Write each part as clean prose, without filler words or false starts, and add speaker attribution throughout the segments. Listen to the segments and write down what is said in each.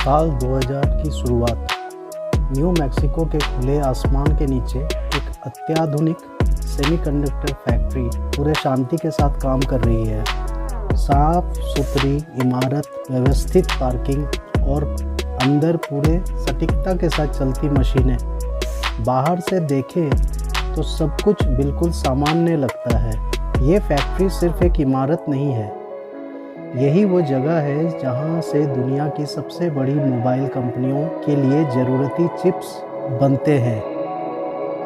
Speaker 1: साल 2000 की शुरुआत। न्यू मैक्सिको के खुले आसमान के नीचे एक अत्याधुनिक सेमीकंडक्टर फैक्ट्री पूरे शांति के साथ काम कर रही है। साफ सुथरी इमारत, व्यवस्थित पार्किंग और अंदर पूरे सटीकता के साथ चलती मशीनें। बाहर से देखें तो सब कुछ बिल्कुल सामान्य लगता है। ये फैक्ट्री सिर्फ एक इमारत नहीं है, यही वो जगह है जहां से दुनिया की सबसे बड़ी मोबाइल कंपनियों के लिए ज़रूरती चिप्स बनते हैं।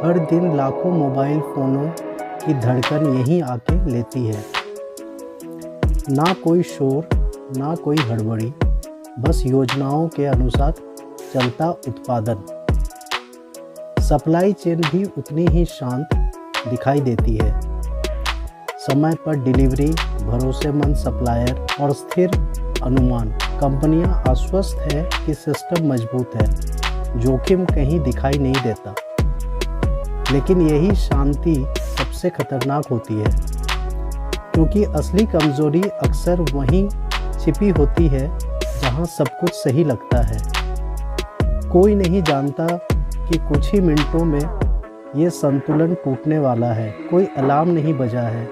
Speaker 1: हर दिन लाखों मोबाइल फ़ोनों की धड़कन यहीं आके लेती है। ना कोई शोर, ना कोई हड़बड़ी, बस योजनाओं के अनुसार चलता उत्पादन। सप्लाई चेन भी उतनी ही शांत दिखाई देती है। समय पर डिलीवरी, भरोसेमंद सप्लायर और स्थिर अनुमान। कंपनियां आश्वस्त है कि सिस्टम मजबूत है, जोखिम कहीं दिखाई नहीं देता। लेकिन यही शांति सबसे खतरनाक होती है, क्योंकि असली कमजोरी अक्सर वहीं छिपी होती है जहां सब कुछ सही लगता है। कोई नहीं जानता कि कुछ ही मिनटों में ये संतुलन टूटने वाला है। कोई अलार्म नहीं बजा है,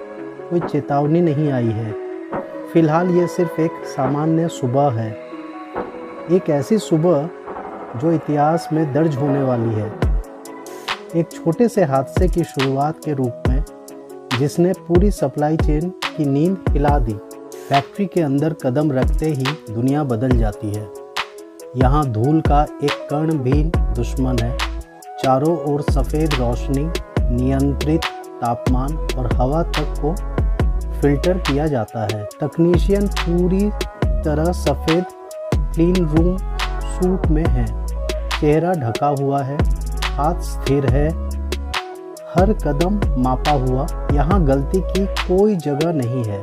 Speaker 1: कोई चेतावनी नहीं आई है। फिलहाल ये सिर्फ एक सामान्य सुबह है, एक ऐसी सुबह जो इतिहास में दर्ज होने वाली है। एक छोटे से हादसे की शुरुआत के रूप में जिसने पूरी सप्लाई चेन की नींद हिला दी। फैक्ट्री के अंदर कदम रखते ही दुनिया बदल जाती है। यहाँ धूल का एक कण भी दुश्मन है। चारों ओर सफ़ेद रोशनी, नियंत्रित तापमान और हवा तक को फिल्टर किया जाता है। तकनीशियन पूरी तरह सफ़ेद क्लीन रूम सूट में है। चेहरा ढका हुआ है, हाथ स्थिर है, हर कदम मापा हुआ। यहाँ गलती की कोई जगह नहीं है।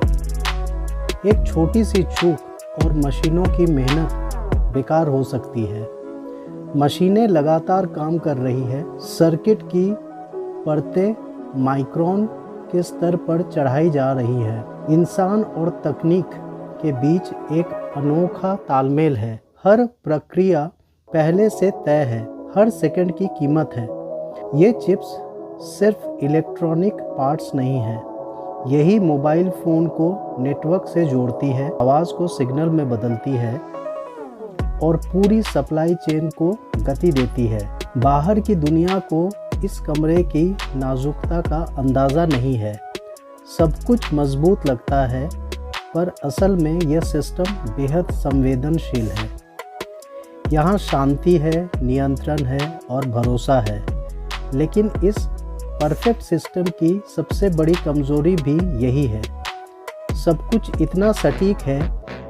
Speaker 1: एक छोटी सी चूक और मशीनों की मेहनत बेकार हो सकती है। मशीनें लगातार काम कर रही है। सर्किट की परतें माइक्रोन के स्तर पर चढ़ाई जा रही है। इंसान और तकनीक के बीच एक अनोखा तालमेल है। हर प्रक्रिया पहले से तय है, हर सेकंड की कीमत है। ये चिप्स सिर्फ इलेक्ट्रॉनिक पार्ट्स नहीं हैं, यही मोबाइल फ़ोन को नेटवर्क से जोड़ती है, आवाज़ को सिग्नल में बदलती है और पूरी सप्लाई चेन को गति देती है। बाहर की दुनिया को इस कमरे की नाजुकता का अंदाज़ा नहीं है। सब कुछ मजबूत लगता है, पर असल में यह सिस्टम बेहद संवेदनशील है। यहाँ शांति है, नियंत्रण है और भरोसा है। लेकिन इस परफेक्ट सिस्टम की सबसे बड़ी कमज़ोरी भी यही है। सब कुछ इतना सटीक है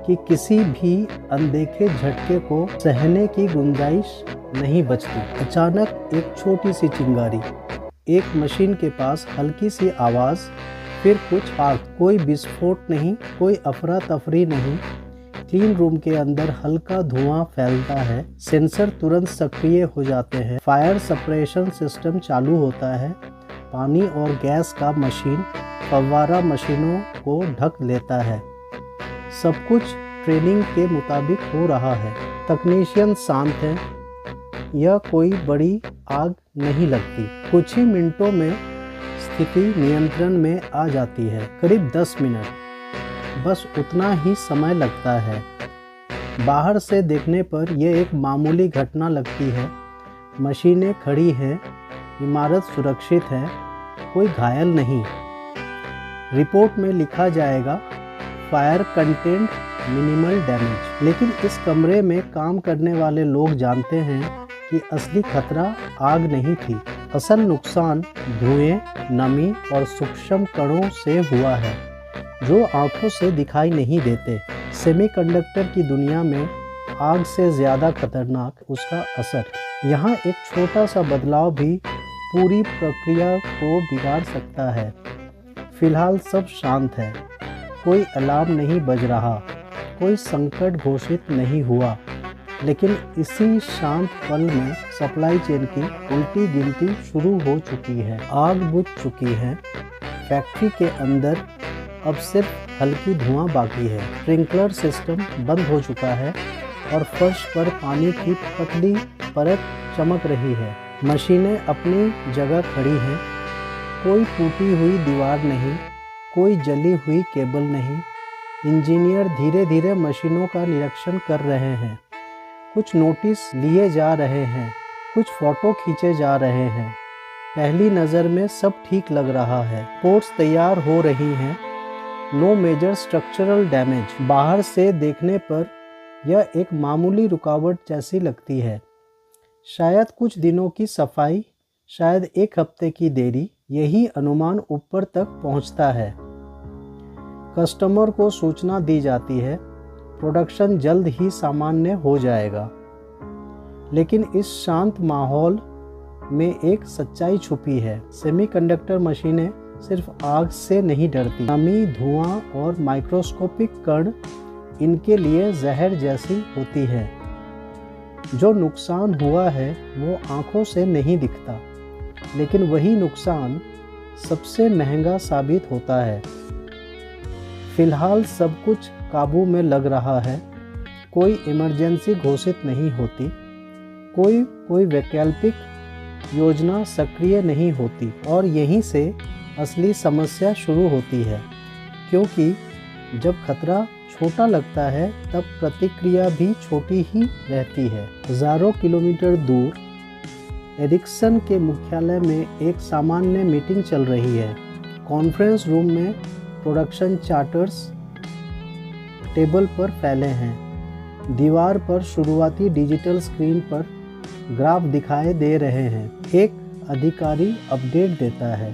Speaker 1: कि किसी भी अनदेखे झटके को सहने की गुंजाइश नहीं बचती। अचानक एक छोटी सी चिंगारी, एक मशीन के पास हल्की सी आवाज़, फिर कुछ आग। कोई विस्फोट नहीं, कोई अफरा तफरी नहीं। क्लीन रूम के अंदर हल्का धुआं फैलता है। सेंसर तुरंत सक्रिय हो जाते हैं। फायर सप्रेशन सिस्टम चालू होता है। पानी और गैस का मशीन फव्वारा मशीनों को ढक लेता है। सब कुछ ट्रेनिंग के मुताबिक हो रहा है। तकनीशियन शांत हैं। यह कोई बड़ी आग नहीं लगती। कुछ ही मिनटों में स्थिति नियंत्रण में आ जाती है। करीब 10 मिनट, बस उतना ही समय लगता है। बाहर से देखने पर यह एक मामूली घटना लगती है। मशीनें खड़ी हैं, इमारत सुरक्षित है, कोई घायल नहीं। रिपोर्ट में लिखा जाएगा फायर कंटेंट, मिनिमल डैमेज। लेकिन इस कमरे में काम करने वाले लोग जानते हैं कि असली खतरा आग नहीं थी। असल नुकसान धुएं, नमी और सूक्ष्म कणों से हुआ है, जो आंखों से दिखाई नहीं देते। सेमीकंडक्टर की दुनिया में आग से ज़्यादा खतरनाक उसका असर। यहाँ एक छोटा सा बदलाव भी पूरी प्रक्रिया को बिगाड़ सकता है। फिलहाल सब शांत है, कोई अलार्म नहीं बज रहा, कोई संकट घोषित नहीं हुआ। लेकिन इसी शांत पल में सप्लाई चेन की उल्टी गिनती शुरू हो चुकी है। आग बुझ चुकी है। फैक्ट्री के अंदर अब सिर्फ हल्की धुआं बाकी है। स्प्रिंकलर सिस्टम बंद हो चुका है। और फर्श पर पानी की पतली परत चमक रही है। मशीनें अपनी जगह खड़ी हैं, कोई टूटी हुई दीवार नहीं, कोई जली हुई केबल नहीं। इंजीनियर धीरे धीरे मशीनों का निरीक्षण कर रहे हैं, कुछ नोटिस लिए जा रहे हैं, कुछ फोटो खींचे जा रहे हैं। पहली नज़र में सब ठीक लग रहा है, पोर्ट्स तैयार हो रही हैं, नो मेजर स्ट्रक्चरल डैमेज। बाहर से देखने पर यह एक मामूली रुकावट जैसी लगती है, शायद कुछ दिनों की सफाई, शायद एक हफ्ते की देरी। यही अनुमान ऊपर तक पहुंचता है। कस्टमर को सूचना दी जाती है, प्रोडक्शन जल्द ही सामान्य हो जाएगा। लेकिन इस शांत माहौल में एक सच्चाई छुपी है। सेमीकंडक्टर मशीनें सिर्फ आग से नहीं डरती, नमी, धुआं और माइक्रोस्कोपिक कण इनके लिए जहर जैसी होती है। जो नुकसान हुआ है वो आंखों से नहीं दिखता, लेकिन वही नुकसान सबसे महंगा साबित होता है। फिलहाल सब कुछ काबू में लग रहा है, कोई इमरजेंसी घोषित नहीं होती, कोई वैकल्पिक योजना सक्रिय नहीं होती, और यहीं से असली समस्या शुरू होती है। क्योंकि जब खतरा छोटा लगता है तब प्रतिक्रिया भी छोटी ही रहती है। हजारों किलोमीटर दूर एरिक्सन के मुख्यालय में एक सामान्य मीटिंग चल रही है। कॉन्फ्रेंस रूम में प्रोडक्शन चार्टर्स टेबल पर फैले हैं। दीवार पर शुरुआती डिजिटल स्क्रीन पर ग्राफ दिखाई दे रहे हैं। एक अधिकारी अपडेट देता है,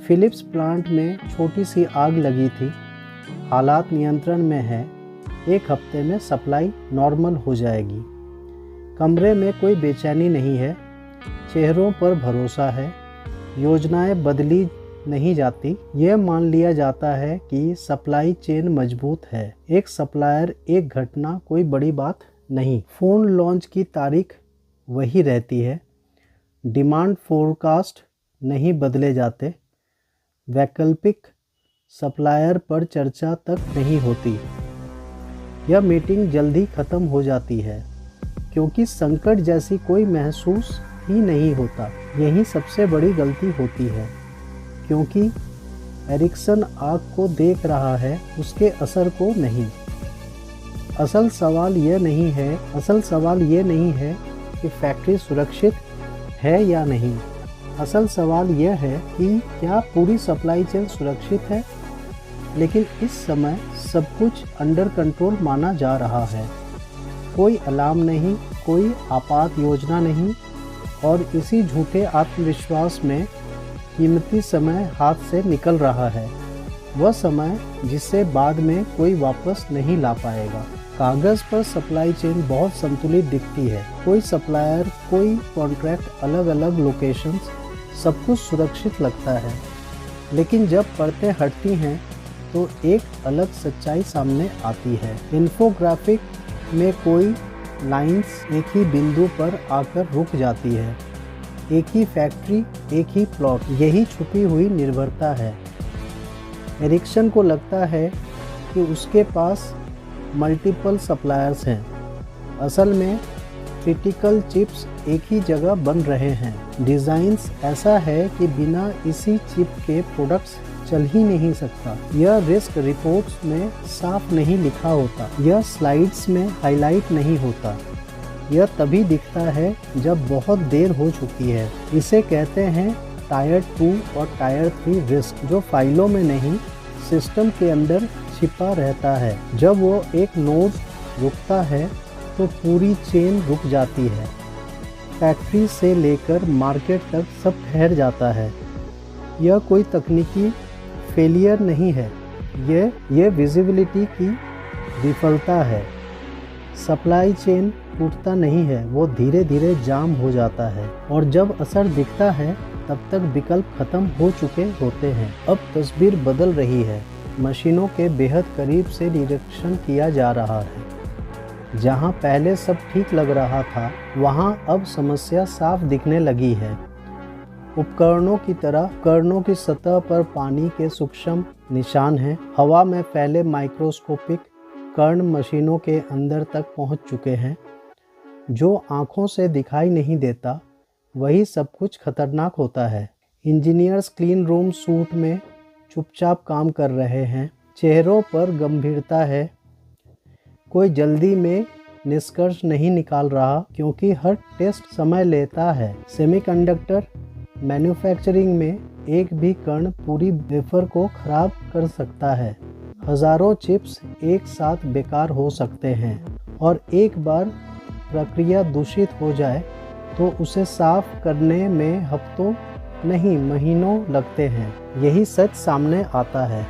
Speaker 1: फिलिप्स प्लांट में छोटी सी आग लगी थी, हालात नियंत्रण में है, एक हफ्ते में सप्लाई नॉर्मल हो जाएगी। कमरे में कोई बेचैनी नहीं है, चेहरों पर भरोसा है, योजनाएं बदली नहीं जाती। यह मान लिया जाता है कि सप्लाई चेन मजबूत है। एक सप्लायर, एक घटना, कोई बड़ी बात नहीं। फ़ोन लॉन्च की तारीख वही रहती है, डिमांड फोरकास्ट नहीं बदले जाते, वैकल्पिक सप्लायर पर चर्चा तक नहीं होती। यह मीटिंग जल्दी ख़त्म हो जाती है क्योंकि संकट जैसी कोई महसूस ही नहीं होता। यही सबसे बड़ी गलती होती है, क्योंकि एरिक्सन आग को देख रहा है, उसके असर को नहीं। असल सवाल यह नहीं है कि फैक्ट्री सुरक्षित है या नहीं। असल सवाल यह है कि क्या पूरी सप्लाई चेन सुरक्षित है। लेकिन इस समय सब कुछ अंडर कंट्रोल माना जा रहा है, कोई अलार्म नहीं, कोई आपात योजना नहीं, और इसी झूठे आत्मविश्वास में कीमती समय हाथ से निकल रहा है, वह समय जिसे बाद में कोई वापस नहीं ला पाएगा। कागज़ पर सप्लाई चेन बहुत संतुलित दिखती है, कोई सप्लायर, कोई कॉन्ट्रैक्ट, अलग अलग लोकेशंस, सब कुछ सुरक्षित लगता है। लेकिन जब परतें हटती हैं तो एक अलग सच्चाई सामने आती है। इन्फोग्राफिक में कोई लाइंस एक ही बिंदु पर आकर रुक जाती है, एक ही फैक्ट्री, एक ही प्लॉट। यही छुपी हुई निर्भरता है। एरिक्सन को लगता है कि उसके पास मल्टीपल सप्लायर्स हैं। असल में क्रिटिकल चिप्स एक ही जगह बन रहे हैं। डिज़ाइंस ऐसा है कि बिना इसी चिप के प्रोडक्ट्स चल ही नहीं सकता। यह रिस्क रिपोर्ट्स में साफ नहीं लिखा होता, यह स्लाइड्स में हाईलाइट नहीं होता। यह तभी दिखता है जब बहुत देर हो चुकी है। इसे कहते हैं टायर 2 और टायर 3 रिस्क, जो फाइलों में नहीं, सिस्टम के अंदर छिपा रहता है। जब वो एक नोड रुकता है तो पूरी चेन रुक जाती है। फैक्ट्री से लेकर मार्केट तक सब ठहर जाता है। यह कोई तकनीकी फेलियर नहीं है, यह विजिबिलिटी की विफलता है। सप्लाई चेन टूटता नहीं है, वो धीरे धीरे जाम हो जाता है, और जब असर दिखता है तब तक विकल्प खत्म हो चुके होते हैं। अब तस्वीर बदल रही है। मशीनों के बेहद करीब से निरीक्षण किया जा रहा है। जहां पहले सब ठीक लग रहा था, वहां अब समस्या साफ दिखने लगी है। उपकरणों की सतह पर पानी के सूक्ष्म निशान हैं। हवा में फैले माइक्रोस्कोपिक कण मशीनों के अंदर तक पहुंच चुके हैं। जो आँखों से दिखाई नहीं देता वही सब कुछ खतरनाक होता है। इंजीनियर्स क्लीन रूम सूट में चुपचाप काम कर रहे हैं। चेहरों पर गंभीरता है। कोई जल्दी में निष्कर्ष नहीं निकाल रहा क्योंकि हर टेस्ट समय लेता है। सेमीकंडक्टर मैन्युफैक्चरिंग में एक भी कण पूरी वेफर को खराब कर सकता है। हजारों चिप्स एक साथ बेकार हो सकते हैं और एक बार प्रक्रिया दूषित हो जाए तो उसे साफ करने में हफ्तों नहीं महीनों लगते हैं। यही सच सामने आता है।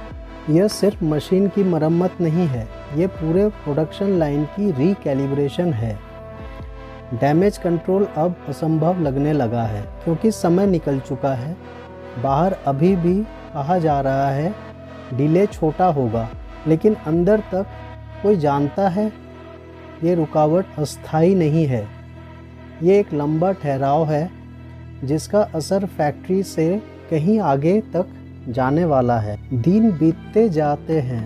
Speaker 1: यह सिर्फ मशीन की मरम्मत नहीं है, ये पूरे प्रोडक्शन लाइन की रिकैलिब्रेशन है। डैमेज कंट्रोल अब असंभव लगने लगा है क्योंकि समय निकल चुका है। बाहर अभी भी कहा जा रहा है डिले छोटा होगा, लेकिन अंदर तक कोई जानता है ये रुकावट अस्थायी नहीं है। ये एक लंबा ठहराव है जिसका असर फैक्ट्री से कहीं आगे तक जाने वाला है। दिन बीतते जाते हैं,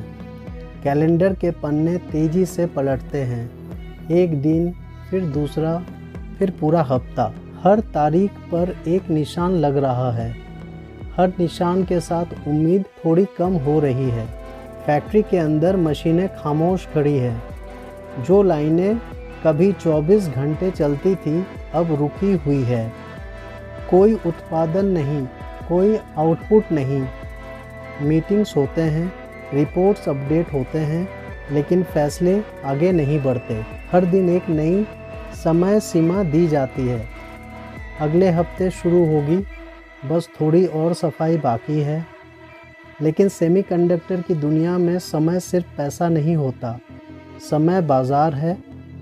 Speaker 1: कैलेंडर के पन्ने तेजी से पलटते हैं। एक दिन, फिर दूसरा, फिर पूरा हफ्ता। हर तारीख पर एक निशान लग रहा है। हर निशान के साथ उम्मीद थोड़ी कम हो रही है। फैक्ट्री के अंदर मशीनें खामोश खड़ी हैं। जो लाइनें कभी 24 घंटे चलती थी अब रुकी हुई है। कोई उत्पादन नहीं, कोई आउटपुट नहीं। मीटिंग्स होते हैं, रिपोर्ट्स अपडेट होते हैं, लेकिन फैसले आगे नहीं बढ़ते। हर दिन एक नई समय सीमा दी जाती है। अगले हफ्ते शुरू होगी, बस थोड़ी और सफाई बाकी है। लेकिन सेमीकंडक्टर की दुनिया में समय सिर्फ पैसा नहीं होता। समय बाजार है,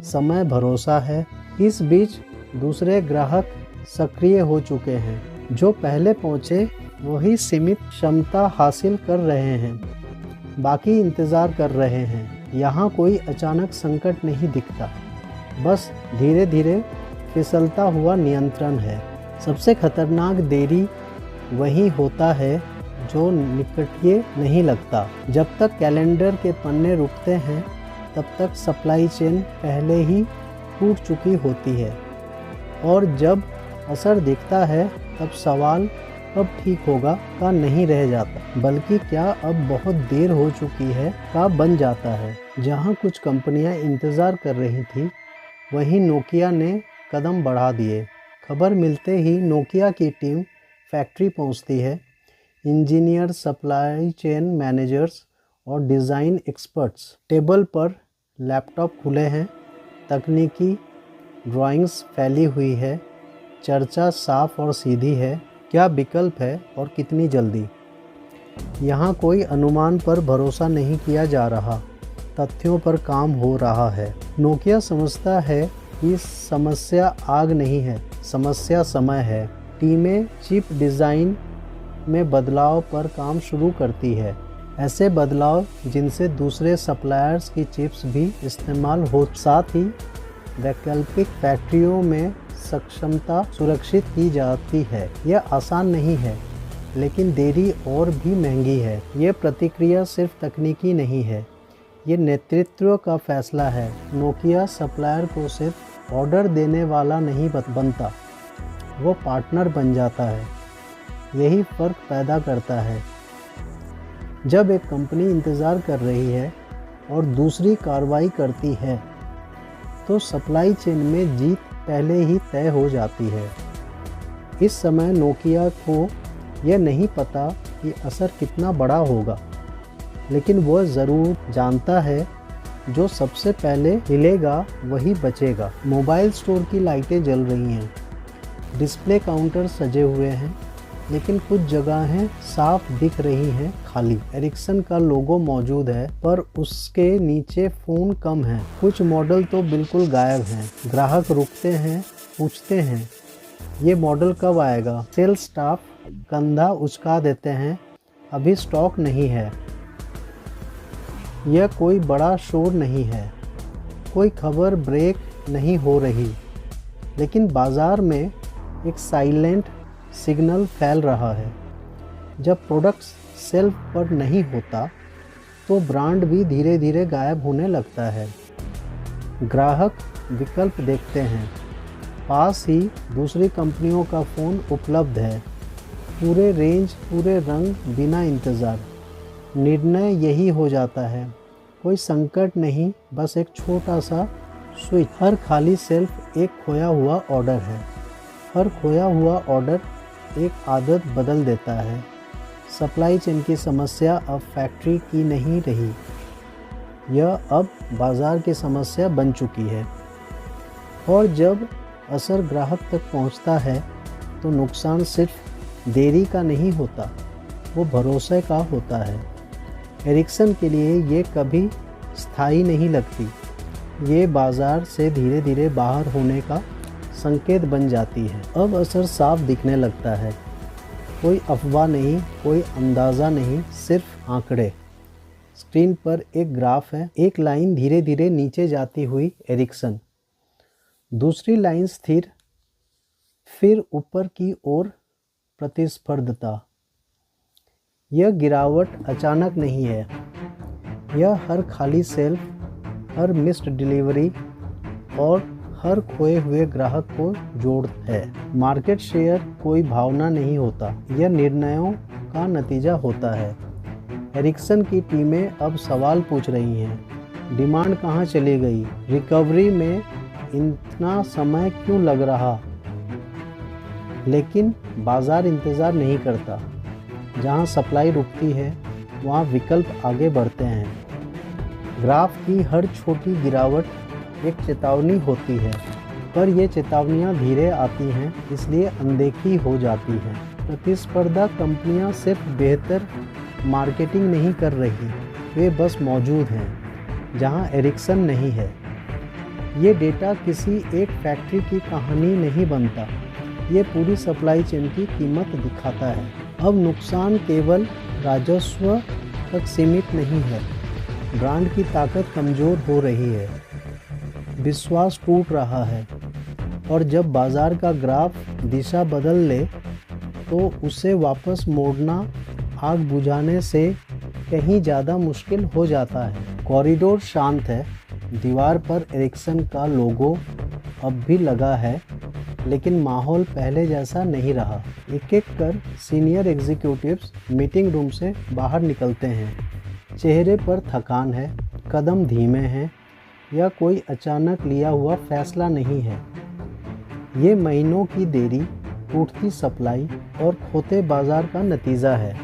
Speaker 1: समय भरोसा है। इस बीच दूसरे ग्राहक सक्रिय हो चुके हैं। जो पहले पहुंचे वही सीमित क्षमता हासिल कर रहे हैं, बाकी इंतज़ार कर रहे हैं। यहाँ कोई अचानक संकट नहीं दिखता, बस धीरे धीरे फिसलता हुआ नियंत्रण है। सबसे खतरनाक देरी वही होता है जो निकटिए नहीं लगता। जब तक कैलेंडर के पन्ने रुकते हैं तब तक सप्लाई चेन पहले ही टूट चुकी होती है, और जब असर दिखता है तब सवाल कब ठीक होगा का नहीं रह जाता, बल्कि क्या अब बहुत देर हो चुकी है का बन जाता है। जहां कुछ कंपनियां इंतज़ार कर रही थी, वहीं नोकिया ने कदम बढ़ा दिए। खबर मिलते ही नोकिया की टीम फैक्ट्री पहुंचती है। इंजीनियर, सप्लाई चेन मैनेजर्स और डिज़ाइन एक्सपर्ट्स। टेबल पर लैपटॉप खुले हैं, तकनीकी ड्राइंग्स फैली हुई है। चर्चा साफ और सीधी है, क्या विकल्प है और कितनी जल्दी। यहाँ कोई अनुमान पर भरोसा नहीं किया जा रहा, तथ्यों पर काम हो रहा है। नोकिया समझता है कि समस्या आग नहीं है, समस्या समय है। टीमें चिप डिज़ाइन में बदलाव पर काम शुरू करती है, ऐसे बदलाव जिनसे दूसरे सप्लायर्स की चिप्स भी इस्तेमाल हो। साथ ही वैकल्पिक फैक्ट्रियों में सक्षमता सुरक्षित की जाती है। यह आसान नहीं है, लेकिन देरी और भी महंगी है। ये प्रतिक्रिया सिर्फ तकनीकी नहीं है, ये नेतृत्व का फैसला है। नोकिया सप्लायर को सिर्फ ऑर्डर देने वाला नहीं बनता, वो पार्टनर बन जाता है। यही फ़र्क पैदा करता है। जब एक कंपनी इंतज़ार कर रही है और दूसरी कार्रवाई करती है, तो सप्लाई चेन में जीत पहले ही तय हो जाती है। इस समय नोकिया को यह नहीं पता कि असर कितना बड़ा होगा, लेकिन वह ज़रूर जानता है जो सबसे पहले हिलेगा वही बचेगा। मोबाइल स्टोर की लाइटें जल रही हैं, डिस्प्ले काउंटर सजे हुए हैं, लेकिन कुछ जगहें साफ दिख रही हैं खाली। एरिक्सन का लोगो मौजूद है, पर उसके नीचे फ़ोन कम हैं। कुछ मॉडल तो बिल्कुल गायब हैं। ग्राहक रुकते हैं, पूछते हैं ये मॉडल कब आएगा। सेल्स स्टाफ कंधा उचका देते हैं, अभी स्टॉक नहीं है। यह कोई बड़ा शोर नहीं है, कोई खबर ब्रेक नहीं हो रही, लेकिन बाज़ार में एक साइलेंट सिग्नल फैल रहा है। जब प्रोडक्ट शेल्फ पर नहीं होता तो ब्रांड भी धीरे धीरे गायब होने लगता है। ग्राहक विकल्प देखते हैं, पास ही दूसरी कंपनियों का फ़ोन उपलब्ध है, पूरे रेंज, पूरे रंग, बिना इंतज़ार। निर्णय यही हो जाता है, कोई संकट नहीं, बस एक छोटा सा स्विच। हर खाली सेल्फ एक खोया हुआ ऑर्डर है। हर खोया हुआ ऑर्डर एक आदत बदल देता है। सप्लाई चेन की समस्या अब फैक्ट्री की नहीं रही, यह अब बाज़ार की समस्या बन चुकी है। और जब असर ग्राहक तक पहुंचता है तो नुकसान सिर्फ देरी का नहीं होता, वो भरोसे का होता है। एरिक्सन के लिए ये कभी स्थायी नहीं लगती, ये बाज़ार से धीरे धीरे बाहर होने का संकेत बन जाती है। अब असर साफ दिखने लगता है, कोई अफवाह नहीं, कोई अंदाज़ा नहीं, सिर्फ आंकड़े। स्क्रीन पर एक ग्राफ है, एक लाइन धीरे धीरे नीचे जाती हुई एरिक्सन, दूसरी लाइन स्थिर, फिर ऊपर की ओर प्रतिस्पर्धता। यह गिरावट अचानक नहीं है, यह हर खाली सेल्फ, हर मिस्ड डिलीवरी और हर खोए हुए ग्राहक को जोड़ है। मार्केट शेयर कोई भावना नहीं होता, यह निर्णयों का नतीजा होता है। एरिक्सन की टीमें अब सवाल पूछ रही हैं, डिमांड कहाँ चली गई, रिकवरी में इतना समय क्यों लग रहा। लेकिन बाज़ार इंतज़ार नहीं करता, जहाँ सप्लाई रुकती है वहाँ विकल्प आगे बढ़ते हैं। ग्राफ की हर छोटी गिरावट एक चेतावनी होती है, पर ये चेतावनियाँ धीरे आती हैं, इसलिए अनदेखी हो जाती हैं। प्रतिस्पर्धा कंपनियाँ सिर्फ बेहतर मार्केटिंग नहीं कर रही, वे बस मौजूद हैं जहाँ एरिक्सन नहीं है। ये डेटा किसी एक फैक्ट्री की कहानी नहीं बनता, ये पूरी सप्लाई चेन की कीमत दिखाता है। अब नुकसान केवल राजस्व तक सीमित नहीं है, ब्रांड की ताकत कमज़ोर हो रही है, विश्वास टूट रहा है, और जब बाज़ार का ग्राफ दिशा बदल ले तो उसे वापस मोड़ना आग बुझाने से कहीं ज़्यादा मुश्किल हो जाता है। कॉरिडोर शांत है, दीवार पर एरिक्सन का लोगो अब भी लगा है, लेकिन माहौल पहले जैसा नहीं रहा। एक एक कर सीनियर एग्जीक्यूटिव्स मीटिंग रूम से बाहर निकलते हैं, चेहरे पर थकान है, कदम धीमे हैं, यह कोई अचानक लिया हुआ फैसला नहीं है। ये महीनों की देरी, टूटती सप्लाई और खोते बाजार का नतीजा है।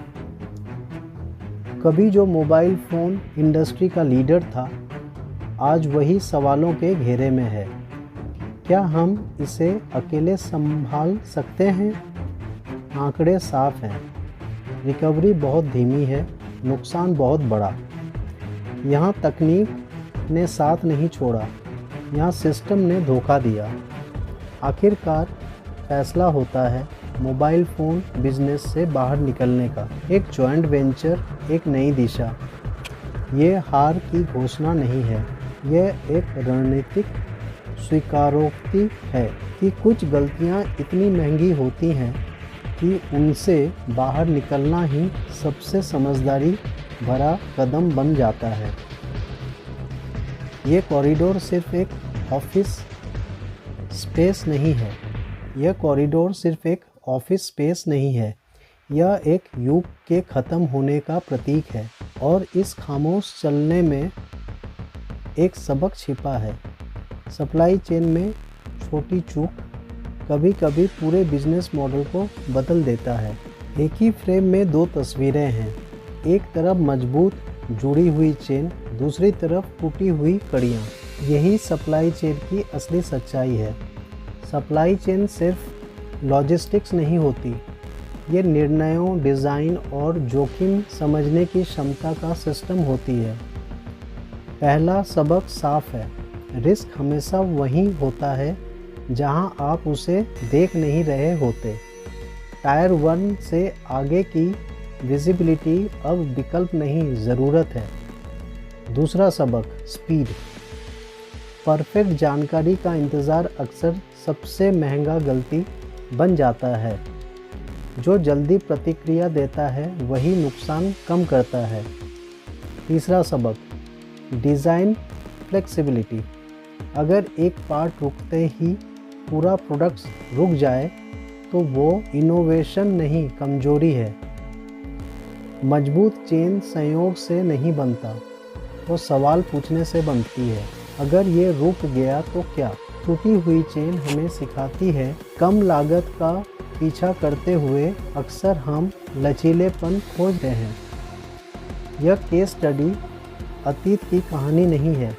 Speaker 1: कभी जो मोबाइल फ़ोन इंडस्ट्री का लीडर था, आज वही सवालों के घेरे में है। क्या हम इसे अकेले संभाल सकते हैं? आंकड़े साफ हैं, रिकवरी बहुत धीमी है, नुकसान बहुत बड़ा। यहाँ तकनीक ने साथ नहीं छोड़ा, यहाँ सिस्टम ने धोखा दिया। आखिरकार फैसला होता है मोबाइल फ़ोन बिजनेस से बाहर निकलने का, एक जॉइंट वेंचर, एक नई दिशा। ये हार की घोषणा नहीं है, यह एक रणनीतिक स्वीकारोक्ति है कि कुछ गलतियाँ इतनी महंगी होती हैं कि उनसे बाहर निकलना ही सबसे समझदारी भरा कदम बन जाता है। ये कॉरिडोर सिर्फ एक ऑफिस स्पेस नहीं है, यह कॉरिडोर सिर्फ एक ऑफिस स्पेस नहीं है, यह एक युग के ख़त्म होने का प्रतीक है। और इस खामोश चलने में एक सबक छिपा है। सप्लाई चेन में छोटी चूक कभी कभी पूरे बिजनेस मॉडल को बदल देता है। एक ही फ्रेम में दो तस्वीरें हैं, एक तरफ मजबूत जुड़ी हुई चेन, दूसरी तरफ टूटी हुई कड़ियाँ। यही सप्लाई चेन की असली सच्चाई है। सप्लाई चेन सिर्फ लॉजिस्टिक्स नहीं होती, ये निर्णयों, डिज़ाइन और जोखिम समझने की क्षमता का सिस्टम होती है। पहला सबक साफ है, रिस्क हमेशा वहीं होता है जहां आप उसे देख नहीं रहे होते। टायर 1 से आगे की विजिबिलिटी अब विकल्प नहीं, ज़रूरत है। दूसरा सबक, स्पीड। परफेक्ट जानकारी का इंतज़ार अक्सर सबसे महंगा गलती बन जाता है। जो जल्दी प्रतिक्रिया देता है वही नुकसान कम करता है। तीसरा सबक, डिज़ाइन फ्लेक्सिबिलिटी। अगर एक पार्ट रुकते ही पूरा प्रोडक्ट रुक जाए तो वो इनोवेशन नहीं, कमजोरी है। मजबूत चेन संयोग से नहीं बनता, वो सवाल पूछने से बनती है। अगर ये रुक गया तो क्या? टूटी हुई चेन हमें सिखाती है कम लागत का पीछा करते हुए अक्सर हम लचीलेपन खोजते हैं। यह केस स्टडी अतीत की कहानी नहीं है,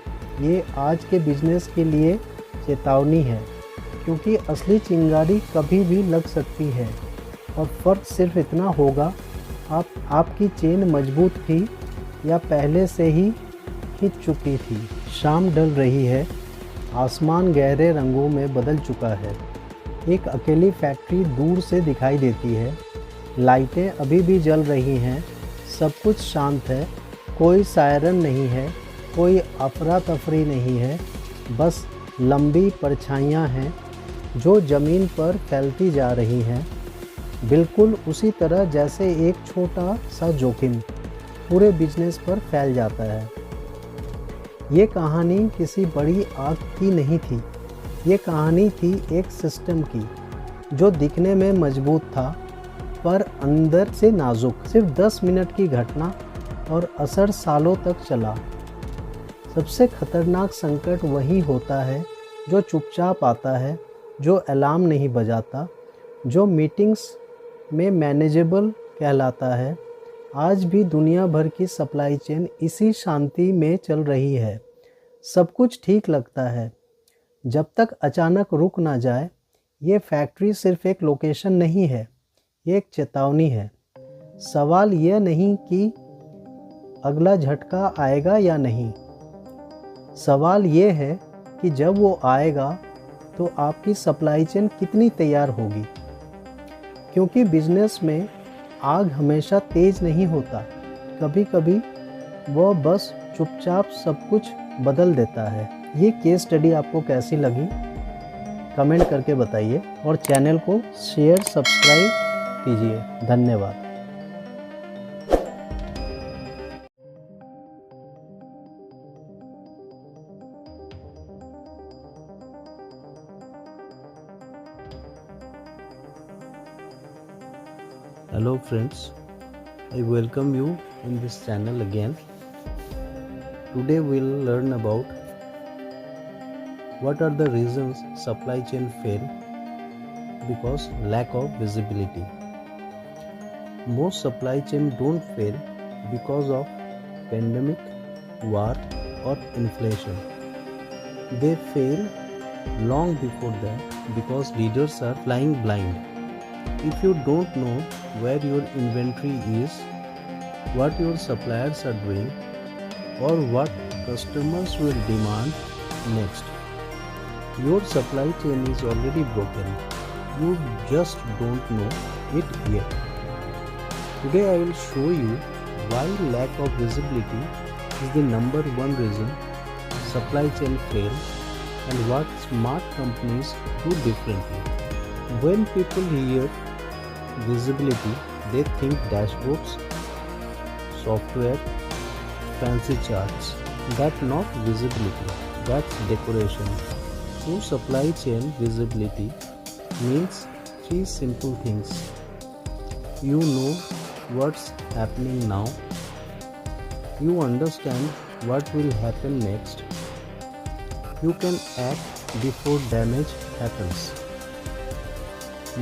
Speaker 1: ये आज के बिजनेस के लिए चेतावनी है, क्योंकि असली चिंगारी कभी भी लग सकती है और फ़र्क सिर्फ इतना होगा, आपकी चेन मजबूत थी या पहले से ही खिंच चुकी थी। शाम ढल रही है, आसमान गहरे रंगों में बदल चुका है। एक अकेली फैक्ट्री दूर से दिखाई देती है, लाइटें अभी भी जल रही हैं, सब कुछ शांत है, कोई सायरन नहीं है, कोई अफरा तफरी नहीं है, बस लंबी परछाइयाँ हैं जो ज़मीन पर फैलती जा रही हैं, बिल्कुल उसी तरह जैसे एक छोटा सा जोखिम पूरे बिजनेस पर फैल जाता है। ये कहानी किसी बड़ी आग की नहीं थी, ये कहानी थी एक सिस्टम की जो दिखने में मजबूत था पर अंदर से नाजुक। सिर्फ 10 मिनट की घटना और असर सालों तक चला। सबसे खतरनाक संकट वही होता है जो चुपचाप आता है, जो अलार्म नहीं बजाता, जो मीटिंग्स में मैनेजेबल कहलाता है। आज भी दुनिया भर की सप्लाई चेन इसी शांति में चल रही है। सब कुछ ठीक लगता है जब तक अचानक रुक ना जाए। ये फैक्ट्री सिर्फ एक लोकेशन नहीं है, ये एक चेतावनी है। सवाल यह नहीं कि अगला झटका आएगा या नहीं, सवाल ये है कि जब वो आएगा तो आपकी सप्लाई चेन कितनी तैयार होगी। क्योंकि बिजनेस में आग हमेशा तेज नहीं होता, कभी कभी वो बस चुपचाप सब कुछ बदल देता है। ये केस स्टडी आपको कैसी लगी कमेंट करके बताइए और चैनल को शेयर सब्सक्राइब कीजिए। धन्यवाद।
Speaker 2: Hello friends, I welcome you in this channel again. Today we'll learn about what are the reasons supply chain fail because lack of visibility. Most supply chain don't fail because of pandemic, war or inflation. They fail long before that because leaders are flying blind. If you don't know where your inventory is, what your suppliers are doing, or what customers will demand next, your supply chain is already broken. You just don't know it yet. Today I will show you why lack of visibility is the number one reason supply chain fail and what smart companies do differently. When people hear visibility, they think dashboards, software, fancy charts. That's not visibility, that's decoration. True supply chain visibility means 3 simple things. You know what's happening now. You understand what will happen next. You can act before damage happens.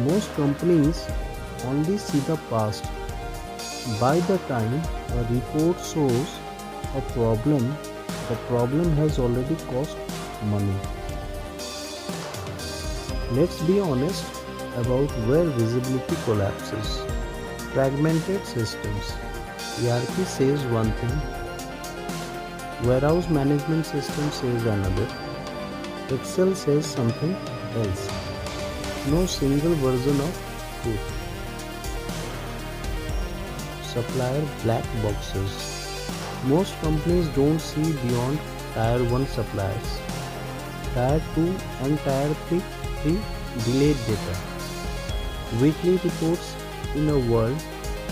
Speaker 2: Most companies only see the past. By the time a report shows a problem, the problem has already cost money. Let's be honest about where visibility collapses. Fragmented systems. ERP says one thing, warehouse management system says another, Excel says something else. No single version of truth. Supplier black boxes. Most companies don't see beyond Tier 1 suppliers. Tier 2 and Tier 3 delayed data. Weekly reports in a world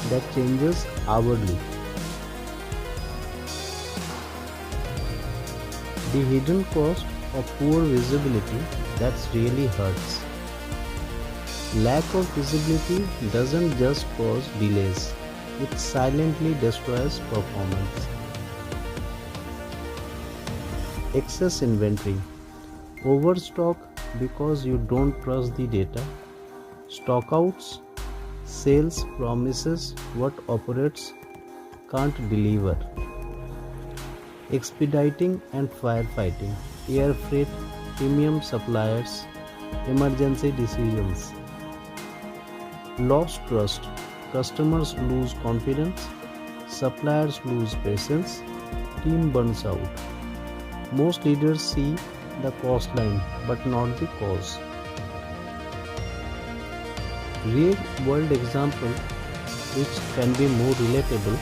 Speaker 2: that changes hourly. The hidden cost of poor visibility that really hurts. Lack of visibility doesn't just cause delays, it silently destroys performance. Excess inventory. Overstock because you don't trust the data. Stockouts. Sales promises what operates can't deliver. Expediting and firefighting. Air freight, premium suppliers, emergency decisions. Lost trust. Customers lose confidence. Suppliers lose patience. Team burns out. Most leaders see the cost line but not the cause. Real world example which can be more relatable.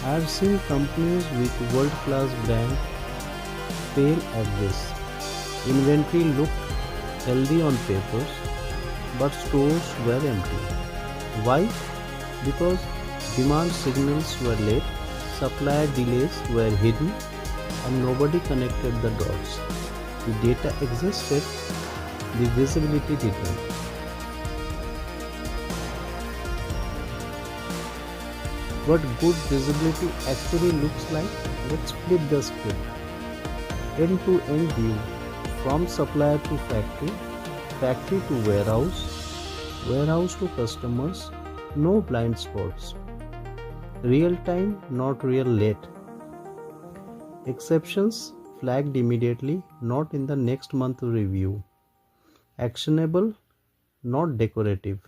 Speaker 2: I have seen companies with world class brand fail at this. Inventory looked healthy on papers but stores were empty. Why? Because demand signals were late, supplier delays were hidden, and nobody connected the dots. The data existed, the visibility didn't. What good visibility actually looks like? Let's flip the script. End-to-end view, from supplier to factory, factory to warehouse, warehouse to customers, no blind spots. Real time, not real late. Exceptions flagged immediately, not in the next month review. Actionable, not decorative.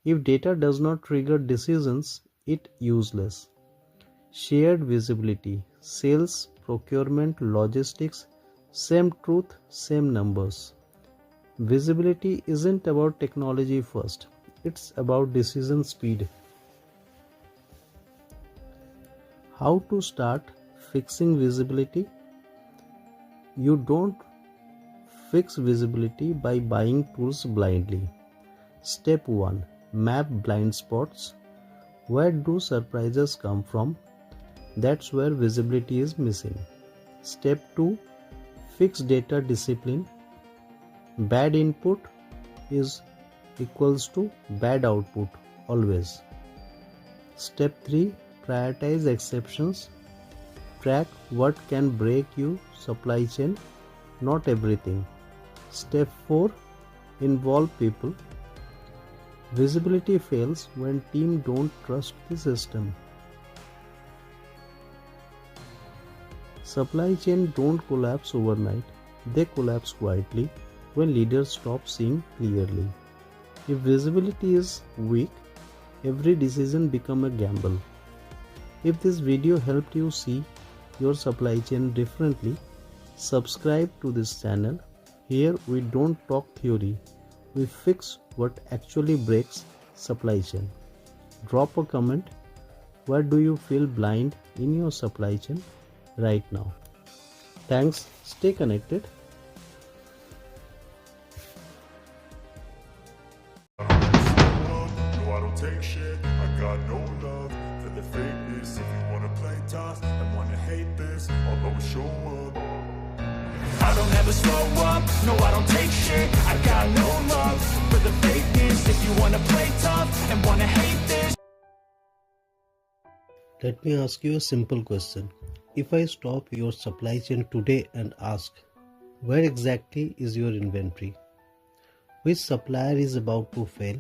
Speaker 2: If data does not trigger decisions, it useless. Shared visibility, sales, procurement, logistics, same truth, same numbers. Visibility isn't about technology first, it's about decision speed. How to start fixing visibility? You don't fix visibility by buying tools blindly. Step 1. Map blind spots. Where do surprises come from? That's where visibility is missing. Step 2. Fix data discipline. Bad input is equals to bad output always. Step 3. Prioritize exceptions. Track what can break your supply chain, not everything. Step 4. Involve people. Visibility fails when teams don't trust the system. Supply chain don't collapse overnight. They collapse quietly when leaders stop seeing clearly. If visibility is weak, every decision becomes a gamble. If this video helped you see your supply chain differently, subscribe to this channel. Here we don't talk theory, we fix what actually breaks supply chain. Drop a comment. Where do you feel blind in your supply chain right now? Thanks. Stay connected.
Speaker 3: No, I don't take shit. I got no love for the fakeness. If you wanna play tough and wanna hate this, I'll always show up. I don't ever slow up. No, I don't take shit. I got no love for the fakeness. If you wanna play tough and wanna hate this.
Speaker 1: Let me ask you a simple question. If I stop your supply chain today and ask, where exactly is your inventory? Which supplier is about to fail?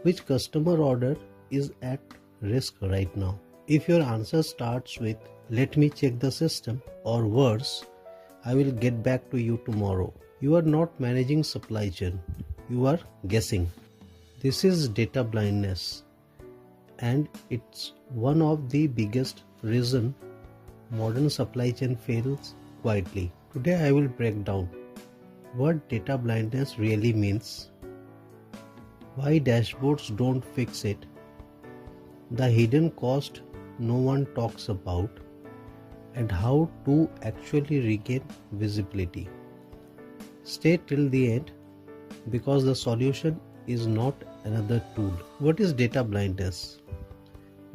Speaker 1: Which customer order is at risk right now? If your answer starts with, let me check the system, or worse, I will get back to you tomorrow, you are not managing supply chain. You are guessing. This is data blindness, and it's one of the biggest reasons modern supply chain fails quietly. Today I will break down what data blindness really means, why dashboards don't fix it, the hidden cost no one talks about, and how to actually regain visibility. Stay till the end because the solution is not another tool. What is data blindness?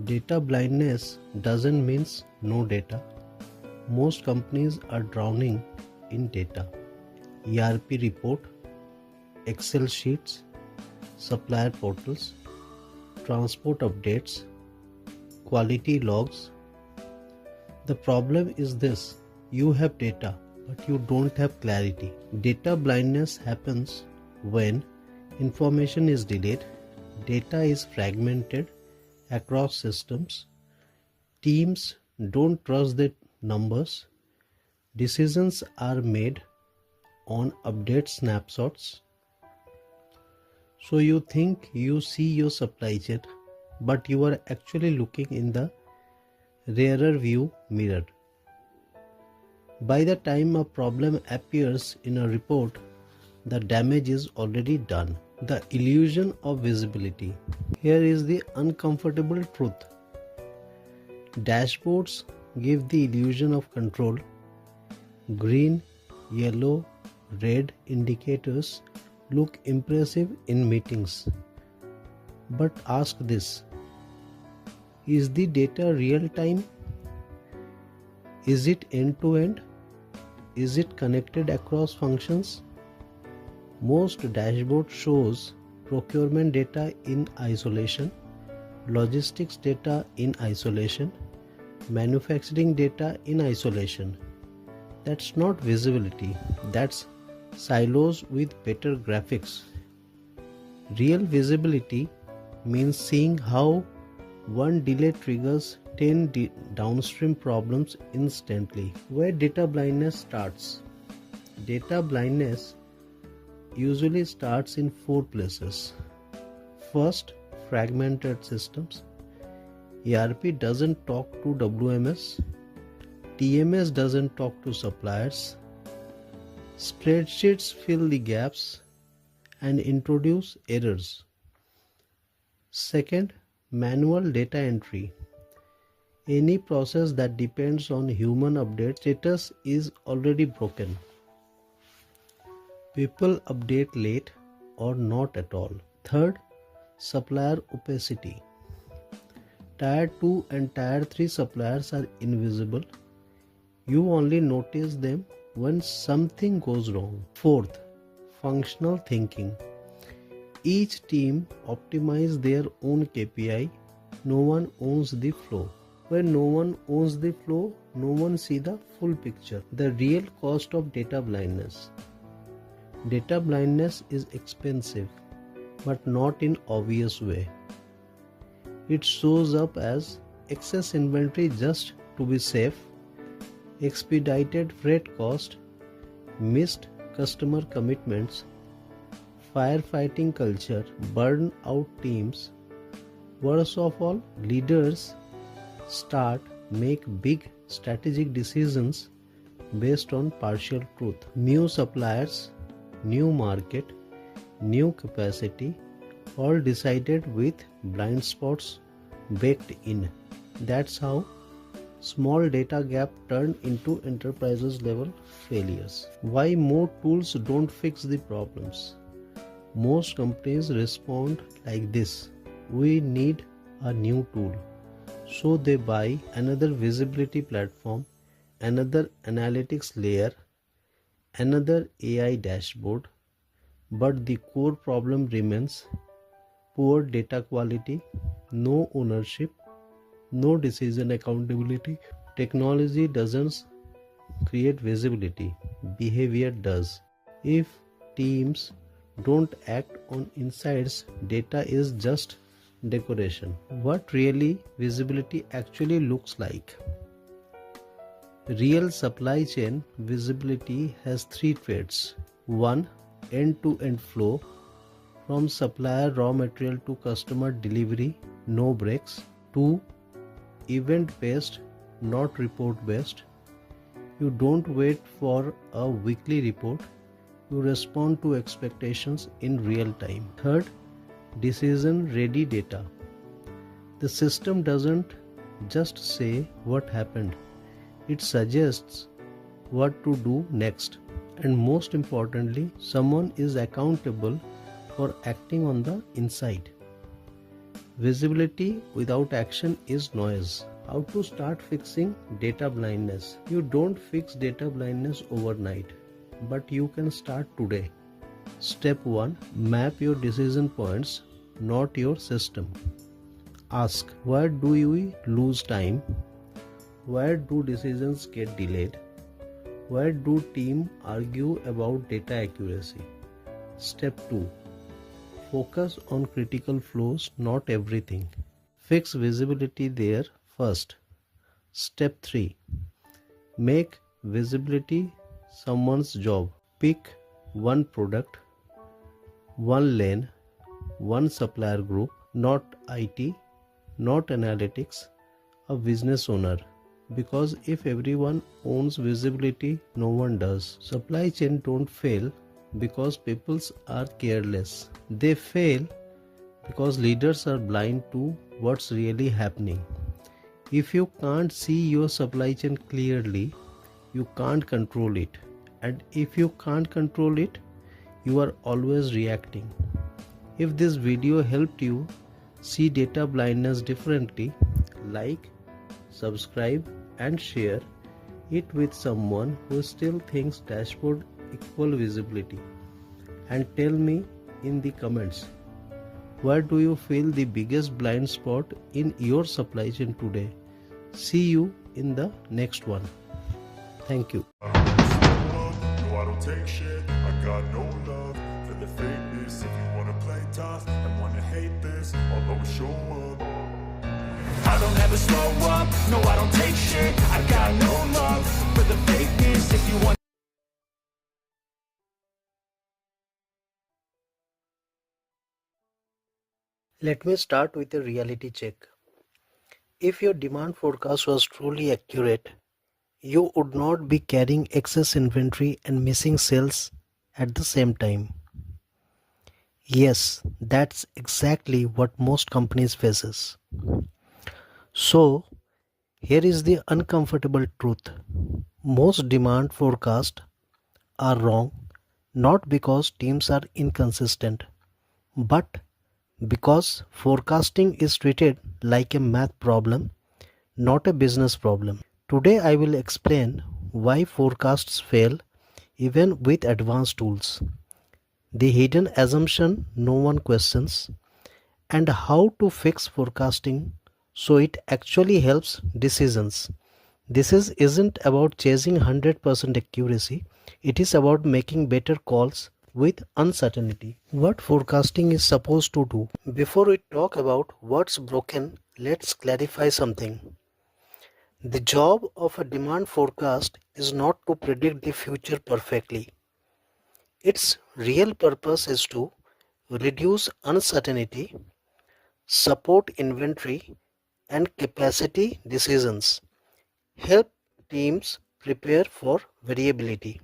Speaker 1: Data blindness doesn't mean no data.
Speaker 2: Most companies are drowning in data. ERP report, Excel sheets, supplier portals, transport updates, quality logs. The problem is this: you have data, but you don't have clarity. Data blindness happens when information is delayed, data is fragmented across systems, teams don't trust the numbers, decisions are made on update snapshots. So you think you see your supply chain, but you are actually looking in the rear view mirror. By the time a problem appears in a report, the damage is already done. The illusion of visibility. Here is the uncomfortable truth. Dashboards give the illusion of control. Green, yellow, red indicators look impressive in meetings. But ask this: is the data real time? Is it end to end? Is it connected across functions? Most dashboard shows procurement data in isolation, logistics data in isolation, manufacturing data in isolation. That's not visibility, that's silos with better graphics. Real visibility means seeing how one delay triggers 10 downstream problems instantly. Where data blindness starts? Data blindness usually starts in 4 places. First, fragmented systems. ERP doesn't talk to WMS. TMS doesn't talk to suppliers. Spreadsheets fill the gaps and introduce errors. Second, manual data entry. Any process that depends on human update status is already broken. People update late or not at all. Third, supplier opacity. Tier 2 and Tier 3 suppliers are invisible. You only notice them when something goes wrong. Fourth, functional thinking. Each team optimizes their own KPI. No one owns the flow. When no one owns the flow, no one sees the full picture. The real cost of data blindness. Data blindness is expensive, but not in obvious way. It shows up as excess inventory just to be safe, expedited freight cost, missed customer commitments, firefighting culture, burn out teams. Worst of all, leaders make big strategic decisions based on partial truth. New suppliers, new market, new capacity, all decided with blind spots baked in. That's how small data gap turned into enterprises level failures. Why more tools don't fix the problems? Most companies respond like this: we need a new tool. So they buy another visibility platform, another analytics layer, another AI dashboard, but the core problem remains: poor data quality, no ownership, no decision accountability. Technology doesn't create visibility, behavior does. If teams don't act on insights, data is just decoration. What really visibility actually looks like? Real supply chain visibility has 3 traits. 1. End-to-end flow. From supplier raw material to customer delivery, no breaks. 2. Event-based, not report-based. You don't wait for a weekly report. You respond to expectations in real time. Third, decision-ready data. The system doesn't just say what happened. It suggests what to do next. And most importantly, someone is accountable for acting on the insight. Visibility without action is noise. How to start fixing data blindness. You don't fix data blindness overnight, but you can start today. Step 1. Map your decision points, not your system. Ask, where do we lose time? Where do decisions get delayed? Where do teams argue about data accuracy? Step 2. Focus on critical flows, not everything. Fix visibility there first. Step 3. Make visibility someone's job. Pick one product, one lane, one supplier group, not IT, not analytics, a business owner. Because if everyone owns visibility, no one does. Supply chain don't fail because people are careless. They fail because leaders are blind to what's really happening. If you can't see your supply chain clearly, you can't control it. And if you can't control it, you are always reacting. If this video helped you see data blindness differently, like, subscribe and share it with someone who still thinks dashboard equal visibility. And tell me in the comments, where do you feel the biggest blind spot in your supply chain today? See you in the next one. Thank you.
Speaker 3: No, I don't take shit. I got no love for the fakeness. If you wanna play tough and wanna hate this, I'll always show up. I don't ever slow up. No, I don't take shit. I got no love for the fakeness. If you want.
Speaker 1: Let me start with a reality check. If your demand forecast was truly accurate, you would not be carrying excess inventory and missing sales at the same time. Yes, that's exactly what most companies faces. So, here is the uncomfortable truth. Most demand forecasts are wrong, not because teams are inconsistent, but because forecasting is treated like a math problem, not a business problem. Today I will explain why forecasts fail even with advanced tools, the hidden assumption no one questions, and how to fix forecasting so it actually helps decisions. Isn't about chasing 100% accuracy, it is about making better calls with uncertainty. What forecasting is supposed to do. Before we talk about what's broken, let's clarify something. The job of a demand forecast is not to predict the future perfectly. Its real purpose is to reduce uncertainty, support inventory and capacity decisions, help teams prepare for variability.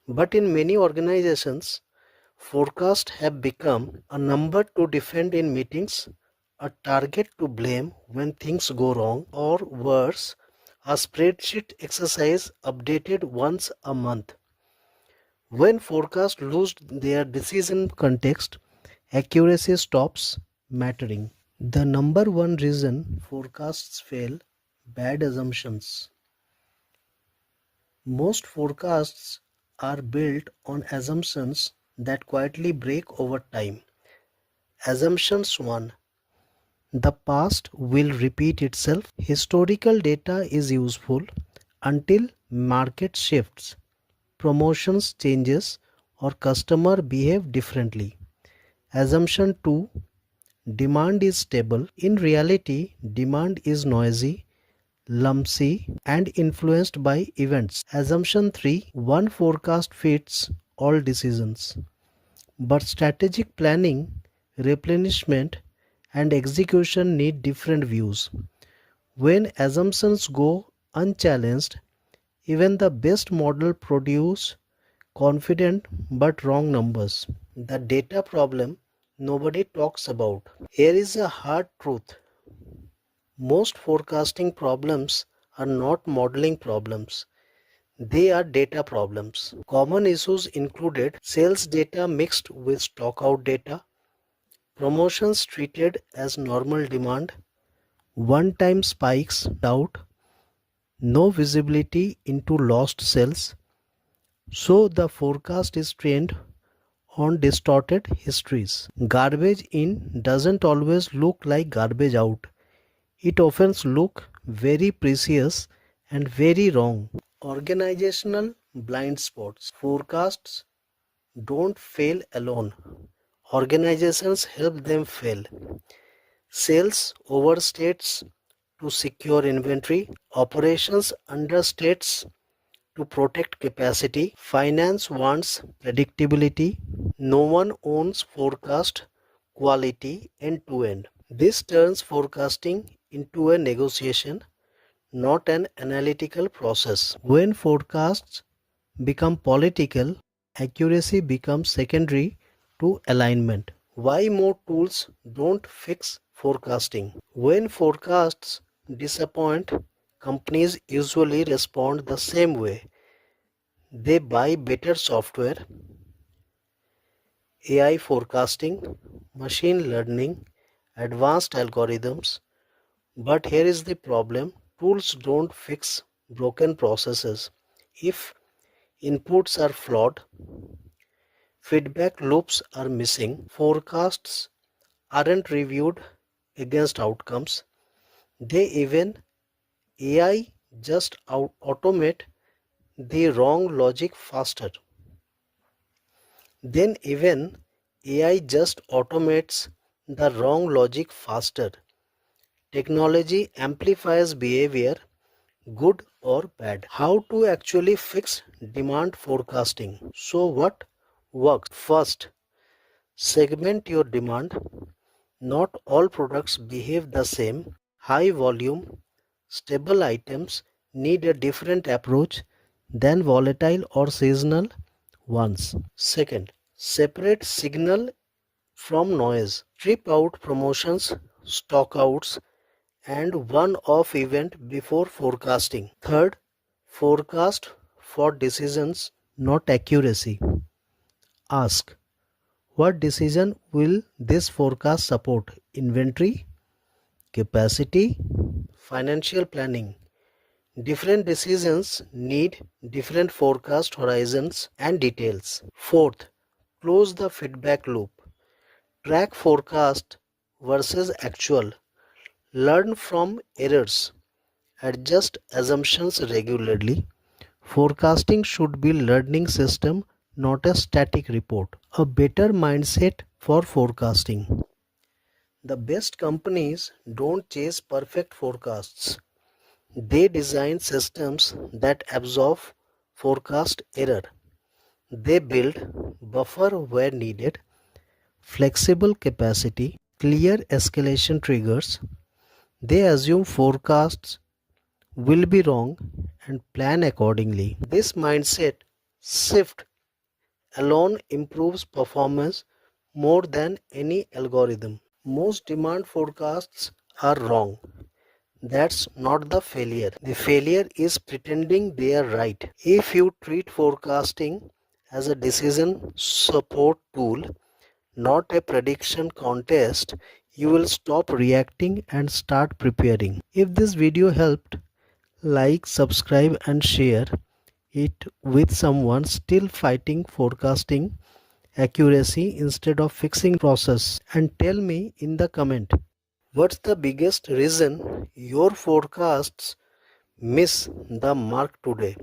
Speaker 1: But in many organizations, forecasts have become a number to defend in meetings, a target to blame when things go wrong, or worse, a spreadsheet exercise updated once a month. When forecasts lose their decision context, accuracy stops mattering. The number one reason forecasts fail: bad assumptions. Most forecasts are built on assumptions that quietly break over time. Assumptions 1. The past will repeat itself. Historical data is useful until market shifts, promotions changes, or customer behave differently. Assumption 2. Demand is stable. In reality, demand is noisy, lumpy, and influenced by events. Assumption 3. One forecast fits all decisions. But strategic planning, replenishment, and execution need different views. When assumptions go unchallenged, even the best model produce confident but wrong numbers. The data problem nobody talks about. Here is a hard truth. Most forecasting problems are not modeling problems. They are data problems. Common issues included sales data mixed with stockout data, promotions treated as normal demand, one-time spikes out, no visibility into lost sales, so the forecast is trained on distorted histories. Garbage in doesn't always look like garbage out. It often looks very precious and very wrong. Organizational blind spots. Forecasts don't fail alone. Organizations help them fail. Sales overstates to secure inventory. Operations understates to protect capacity. Finance wants predictability. No one owns forecast quality end to end. This turns forecasting into a negotiation, not an analytical process. When forecasts become political, accuracy becomes secondary to alignment. Why more tools don't fix forecasting? When forecasts disappoint, companies usually respond the same way. They buy better software, AI forecasting, machine learning, advanced algorithms. But here is the problem: tools don't fix broken processes. If inputs are flawed, feedback loops are missing, forecasts aren't reviewed against outcomes, they even AI just automate the wrong logic faster. Then even AI just automates the wrong logic faster. Technology amplifies behavior, good or bad. How to actually fix demand forecasting? So what works? First, segment your demand. Not all products behave the same. High volume, stable items need a different approach than volatile or seasonal ones. Second, separate signal from noise. Strip out promotions, stockouts, and one-off event before forecasting. Third, forecast for decisions, not accuracy. Ask, what decision will this forecast support? Inventory, capacity, financial planning. Different decisions need different forecast horizons and details. Fourth, close the feedback loop. Track forecast versus actual. Learn from errors. Adjust assumptions regularly. Forecasting should be learning system, not a static report. A better mindset for forecasting. The best companies don't chase perfect forecasts. They design systems that absorb forecast error. They build buffer where needed, flexible capacity, clear escalation triggers. They assume forecasts will be wrong and plan accordingly. This mindset shift alone improves performance more than any algorithm. Most demand forecasts are wrong. That's not the failure. The failure is pretending they are right. If you treat forecasting as a decision support tool, not a prediction contest, you will stop reacting and start preparing. If this video helped, like, subscribe and share it with someone still fighting forecasting accuracy instead of fixing process, and tell me in the comment, what's the biggest reason your forecasts miss the mark today?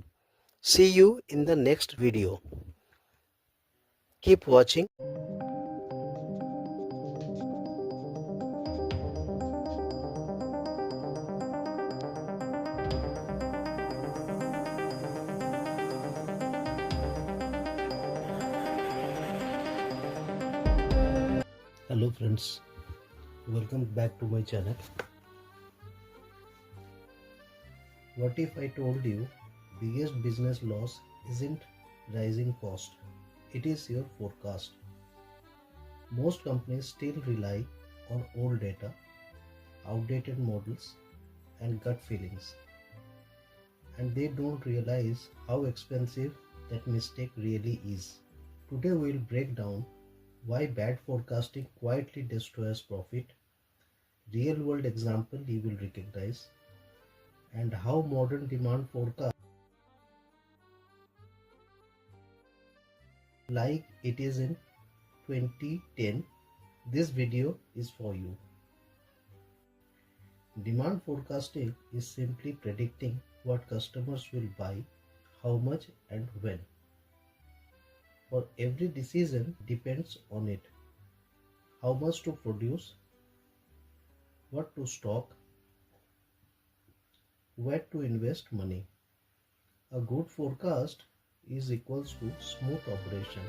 Speaker 1: See you in the next video. Keep watching.
Speaker 2: Hello friends, welcome back to my channel. What if I told you biggest business loss isn't rising cost, it is your forecast. Most companies still rely on old data, outdated models and gut feelings, and they don't realize how expensive that mistake really is. Today we'll break down why bad forecasting quietly destroys profit, real world example you will recognize, and how modern demand forecast like it is in 2010. This video is for you. Demand forecasting is simply predicting what customers will buy, how much and when. For every decision depends on it. How much to produce, what to stock, where to invest money. A good forecast is equals to smooth operation.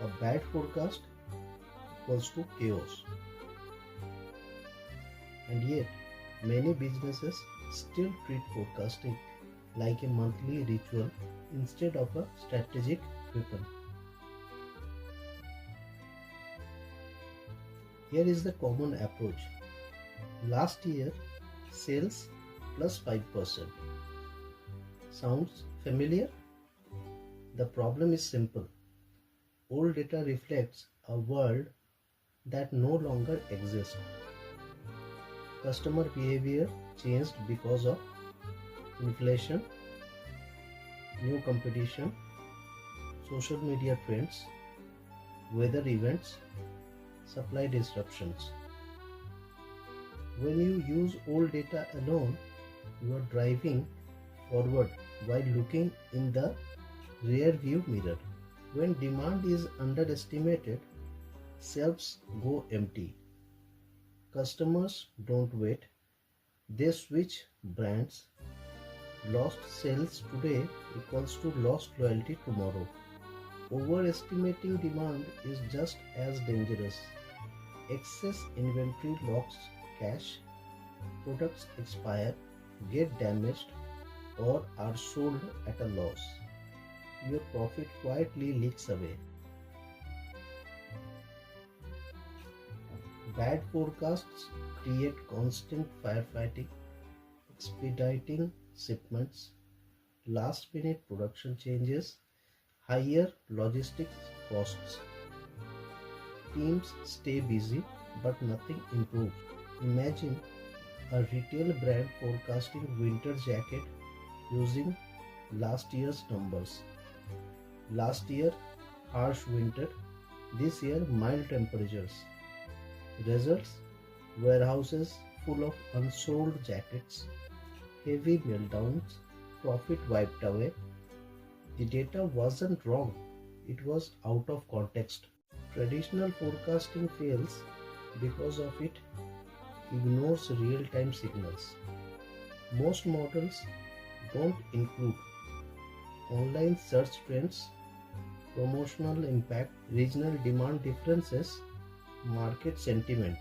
Speaker 2: A bad forecast equals to chaos. And yet, many businesses still treat forecasting like a monthly ritual instead of a strategic weapon. Here is the common approach. Last year, sales plus 5%. Sounds familiar? The problem is simple. Old data reflects a world that no longer exists. Customer behavior changed because of inflation, new competition, social media trends, weather events, supply disruptions. When you use old data alone, you are driving forward while looking in the rear view mirror. When demand is underestimated, shelves go empty. Customers don't wait, they switch brands. Lost sales today equals to lost loyalty tomorrow. Overestimating demand is just as dangerous. Excess inventory locks cash, products expire, get damaged, or are sold at a loss. Your profit quietly leaks away. Bad forecasts create constant firefighting, expediting shipments, last minute production changes, higher logistics costs. Teams stay busy but nothing improves. Imagine a retail brand forecasting winter jacket using last year's numbers. Last year, harsh winter. This year, mild temperatures. Results: warehouses full of unsold jackets, heavy meltdowns, profit wiped away. The data wasn't wrong, it was out of context. Traditional forecasting fails because of it ignores real-time signals. Most models don't include online search trends, promotional impact, regional demand differences, market sentiment.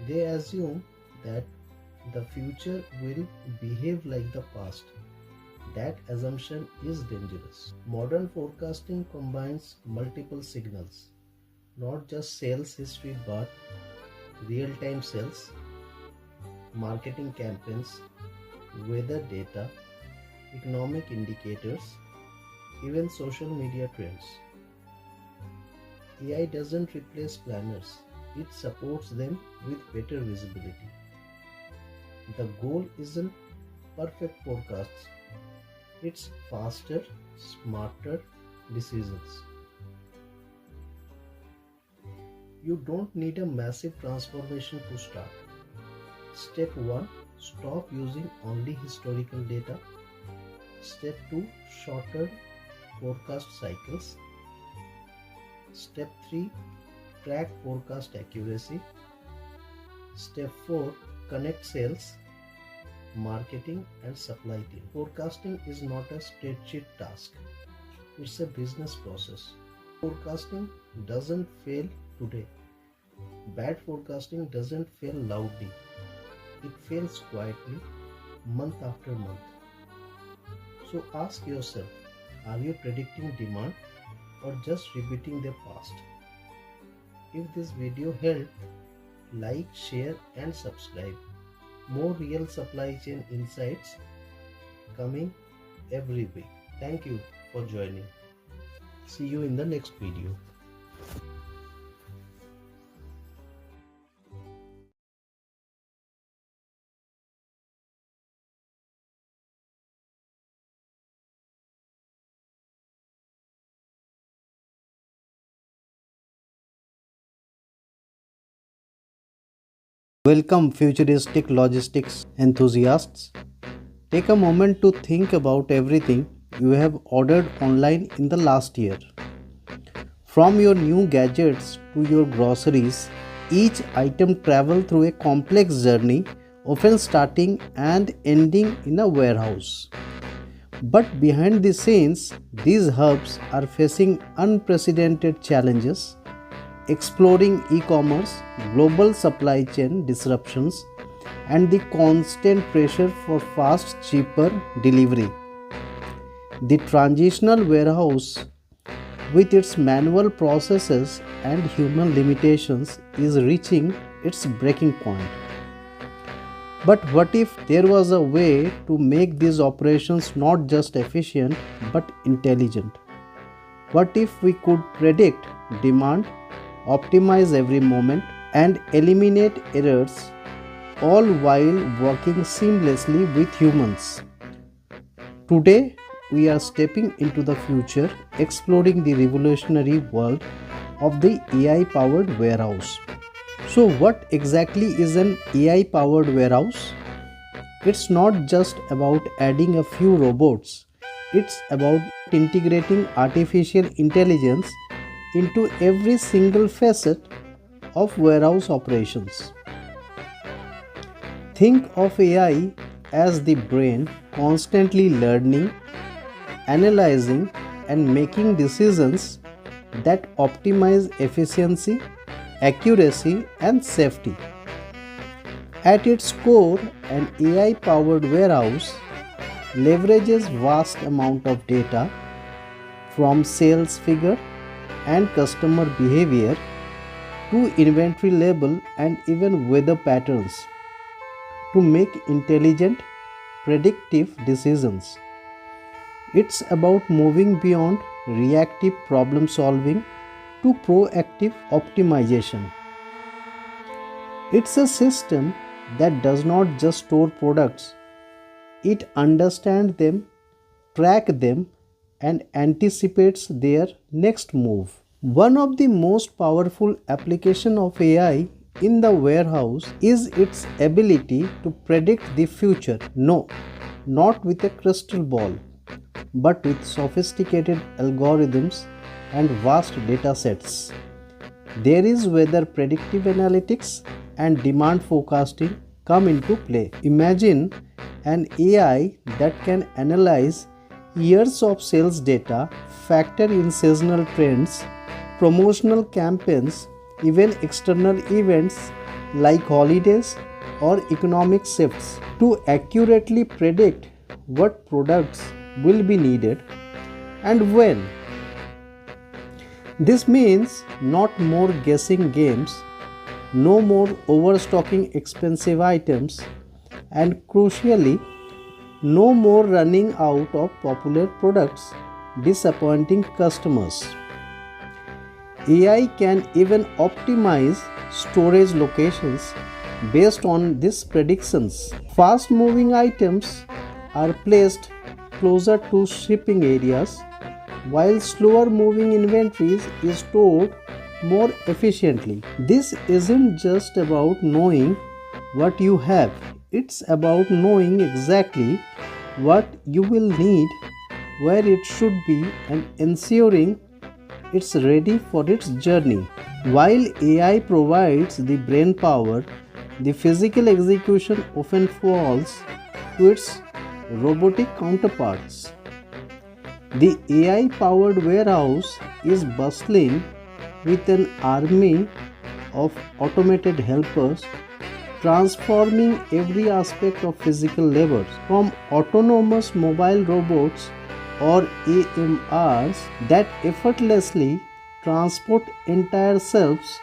Speaker 2: They assume that the future will behave like the past. That assumption is dangerous. Modern forecasting combines multiple signals, not just sales history but real-time sales, marketing campaigns, weather data, economic indicators, even social media trends. AI doesn't replace planners, it supports them with better visibility. The goal isn't perfect forecasts, it's faster, smarter decisions. You don't need a massive transformation to start. Step 1. Stop using only historical data. Step 2. Shorter forecast cycles. Step 3. Track forecast accuracy. Step 4. Connect sales, marketing and supply team. Forecasting is not a spreadsheet task. It's a business process. Forecasting doesn't fail today. Bad forecasting doesn't fail loudly. It fails quietly, month after month. So ask yourself, are you predicting demand or just repeating the past? If this video helped, like, share and subscribe. More real supply chain insights coming every week. Thank you for joining. See you in the next video.
Speaker 1: Welcome, futuristic logistics enthusiasts. Take a moment to think about everything you have ordered online in the last year. From your new gadgets to your groceries, each item travels through a complex journey, often starting and ending in a warehouse. But behind the scenes, these hubs are facing unprecedented challenges, exploring e-commerce, global supply chain disruptions, and the constant pressure for fast, cheaper delivery. The transitional warehouse, with its manual processes and human limitations, is reaching its breaking point. But what if there was a way to make these operations not just efficient but intelligent? What if we could predict demand, optimize every moment, and eliminate errors, all while working seamlessly with humans? Today, we are stepping into the future, exploring the revolutionary world of the AI-powered warehouse. So, what exactly is an AI-powered warehouse? It's not just about adding a few robots, it's about integrating artificial intelligence into every single facet of warehouse operations. Think of AI as the brain constantly learning, analyzing, and making decisions that optimize efficiency, accuracy, and safety. At its core, an AI-powered warehouse leverages vast amount of data from sales figure and customer behavior to inventory level and even weather patterns to make intelligent, predictive decisions. It's about moving beyond reactive problem solving to proactive optimization. It's a system that does not just store products, it understands them, tracks them, and anticipates their next move. One of the most powerful applications of AI in the warehouse is its ability to predict the future. No, not with a crystal ball, but with sophisticated algorithms and vast data sets. There is whether predictive analytics and demand forecasting come into play. Imagine an AI that can analyze years of sales data, factor in seasonal trends, promotional campaigns, even external events like holidays or economic shifts to accurately predict what products will be needed and when. This means not more guessing games, no more overstocking expensive items, and crucially, no more running out of popular products, disappointing customers. AI can even optimize storage locations based on these predictions. Fast moving items are placed closer to shipping areas, while slower moving inventories is stored more efficiently. This isn't just about knowing what you have, it's about knowing exactly what you will need, where it should be, and ensuring it's ready for its journey. While AI provides the brain power, the physical execution often falls to its robotic counterparts. The AI powered warehouse is bustling with an army of automated helpers transforming every aspect of physical labor, from autonomous mobile robots or AMRs that effortlessly transport entire shelves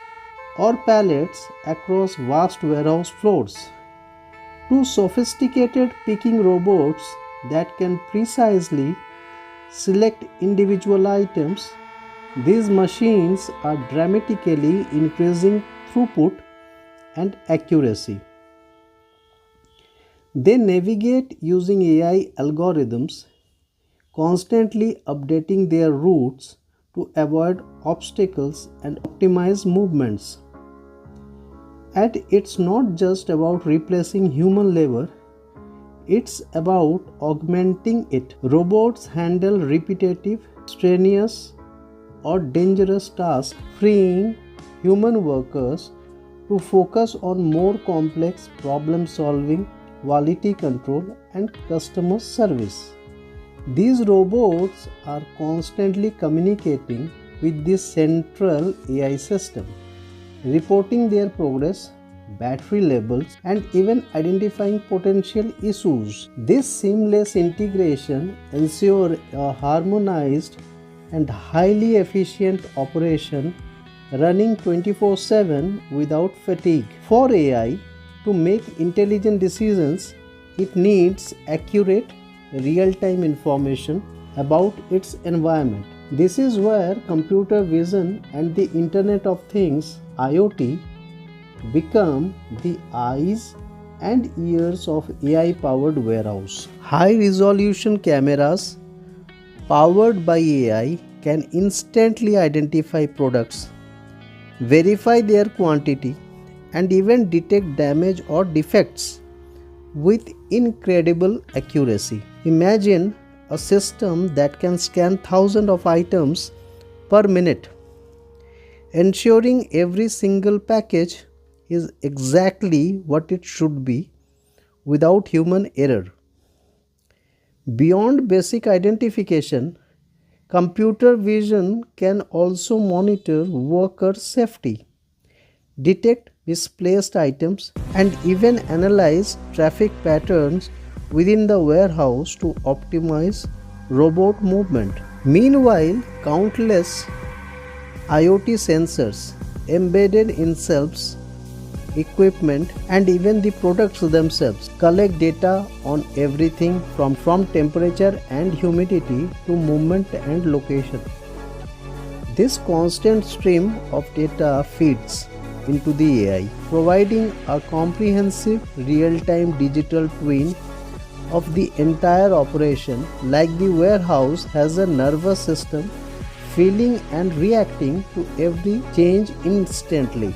Speaker 1: or pallets across vast warehouse floors, to sophisticated picking robots that can precisely select individual items. These machines are dramatically increasing throughput and accuracy. They navigate using AI algorithms, constantly updating their routes to avoid obstacles and optimize movements. And it's not just about replacing human labor, it's about augmenting it. Robots handle repetitive, strenuous, or dangerous tasks, freeing human workers to focus on more complex problem solving, quality control, and customer service. These robots are constantly communicating with the central AI system, reporting their progress, battery levels, and even identifying potential issues. This seamless integration ensures a harmonized and highly efficient operation running 24/7 without fatigue. For AI to make intelligent decisions, it needs accurate real-time information about its environment. This is where computer vision and the Internet of Things (IoT) become the eyes and ears of AI-powered warehouse. High-resolution cameras powered by AI can instantly identify products, verify their quantity, and even detect damage or defects with incredible accuracy. Imagine a system that can scan thousands of items per minute, ensuring every single package is exactly what it should be without human error. Beyond basic identification, computer vision can also monitor worker safety, detect misplaced items, and even analyze traffic patterns within the warehouse to optimize robot movement. Meanwhile, countless IoT sensors embedded in shelves, equipment, and even the products themselves collect data on everything from temperature and humidity to movement and location. This constant stream of data feeds into the AI, providing a comprehensive real-time digital twin of the entire operation, like the warehouse has a nervous system feeling and reacting to every change instantly.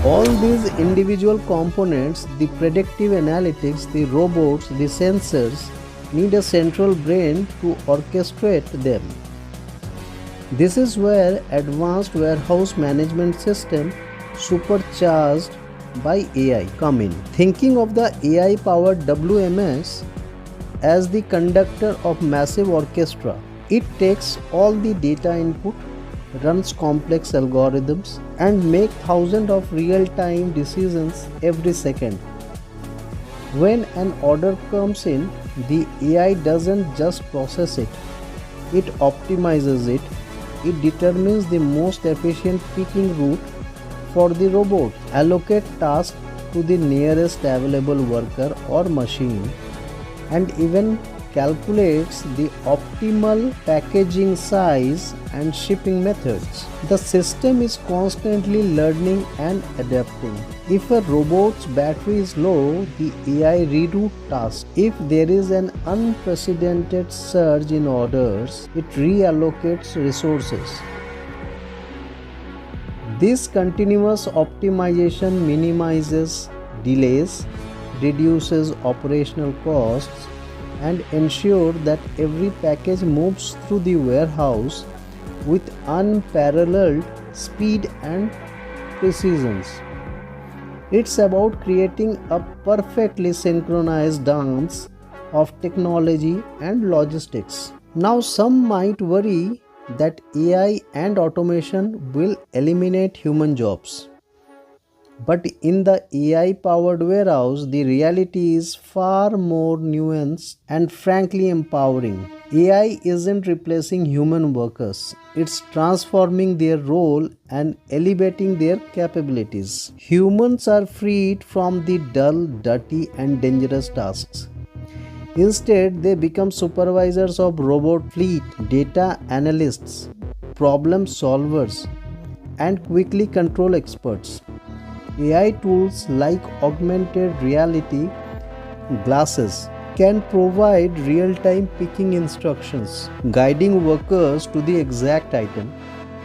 Speaker 1: All these individual components, the predictive analytics, the robots, the sensors, need a central brain to orchestrate them. This is where advanced warehouse management system supercharged by AI come in. Thinking of the AI-powered WMS as the conductor of massive orchestra, it takes all the data input, runs complex algorithms, and makes thousands of real-time decisions every second. When an order comes in, the AI doesn't just process it, it optimizes it. It determines the most efficient picking route for the robot, allocate tasks to the nearest available worker or machine, and even calculates the optimal packaging size and shipping methods. The system is constantly learning and adapting. If a robot's battery is low, the AI reroutes tasks. If there is an unprecedented surge in orders, it reallocates resources. This continuous optimization minimizes delays, reduces operational costs, and ensure that every package moves through the warehouse with unparalleled speed and precision. It's about creating a perfectly synchronized dance of technology and logistics. Now, some might worry that AI and automation will eliminate human jobs. But in the AI-powered warehouse, the reality is far more nuanced and frankly empowering. AI isn't replacing human workers. It's transforming their role and elevating their capabilities. Humans are freed from the dull, dirty, and dangerous tasks. Instead, they become supervisors of robot fleet, data analysts, problem solvers, and quickly control experts. AI tools like augmented reality glasses, can provide real-time picking instructions, guiding workers to the exact item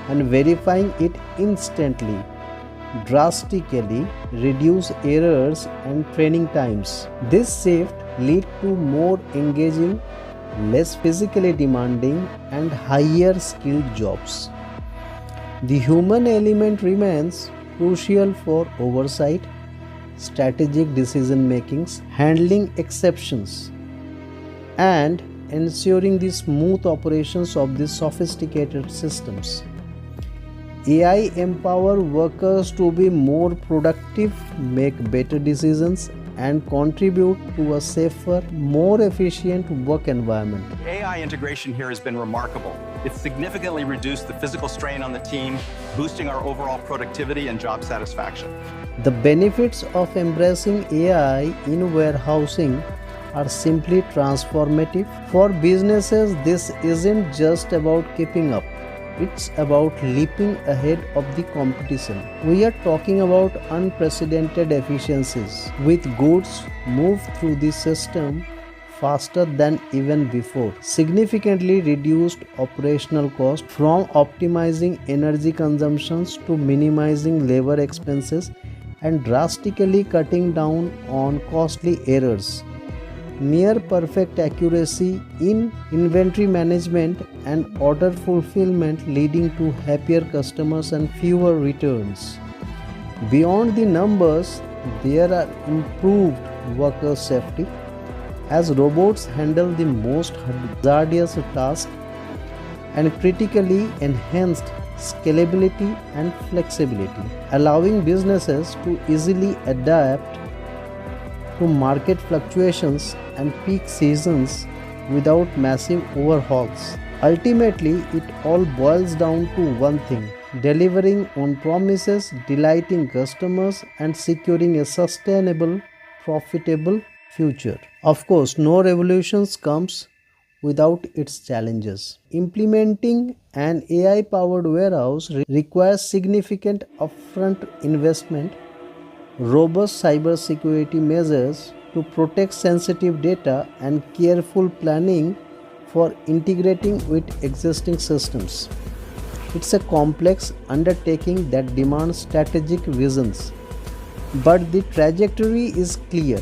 Speaker 1: and verifying it instantly, drastically reduce errors and training times. This shift leads to more engaging, less physically demanding and higher skilled jobs. The human element remains crucial for oversight, strategic decision makings, handling exceptions, and ensuring the smooth operations of these sophisticated systems. AI empower workers to be more productive, make better decisions, and contribute to a safer, more efficient work environment.
Speaker 4: AI integration here has been remarkable. It's significantly reduced the physical strain on the team, boosting our overall productivity and job satisfaction.
Speaker 1: The benefits of embracing AI in warehousing are simply transformative. For businesses, this isn't just about keeping up. It's about leaping ahead of the competition. We are talking about unprecedented efficiencies, with goods moved through the system faster than even before, significantly reduced operational cost, from optimizing energy consumptions to minimizing labor expenses and drastically cutting down on costly errors. Near perfect accuracy in inventory management and order fulfillment, leading to happier customers and fewer returns. Beyond the numbers, there are improved worker safety as robots handle the most hazardous tasks, and critically enhanced scalability and flexibility, allowing businesses to easily adapt to market fluctuations and peak seasons without massive overhauls. Ultimately, it all boils down to one thing: delivering on promises, delighting customers, and securing a sustainable, profitable future. Of course, no revolution comes without its challenges. Implementing an AI-powered warehouse requires significant upfront investment, robust cybersecurity measures to protect sensitive data, and careful planning for integrating with existing systems. It's a complex undertaking that demands strategic visions, but the trajectory is clear.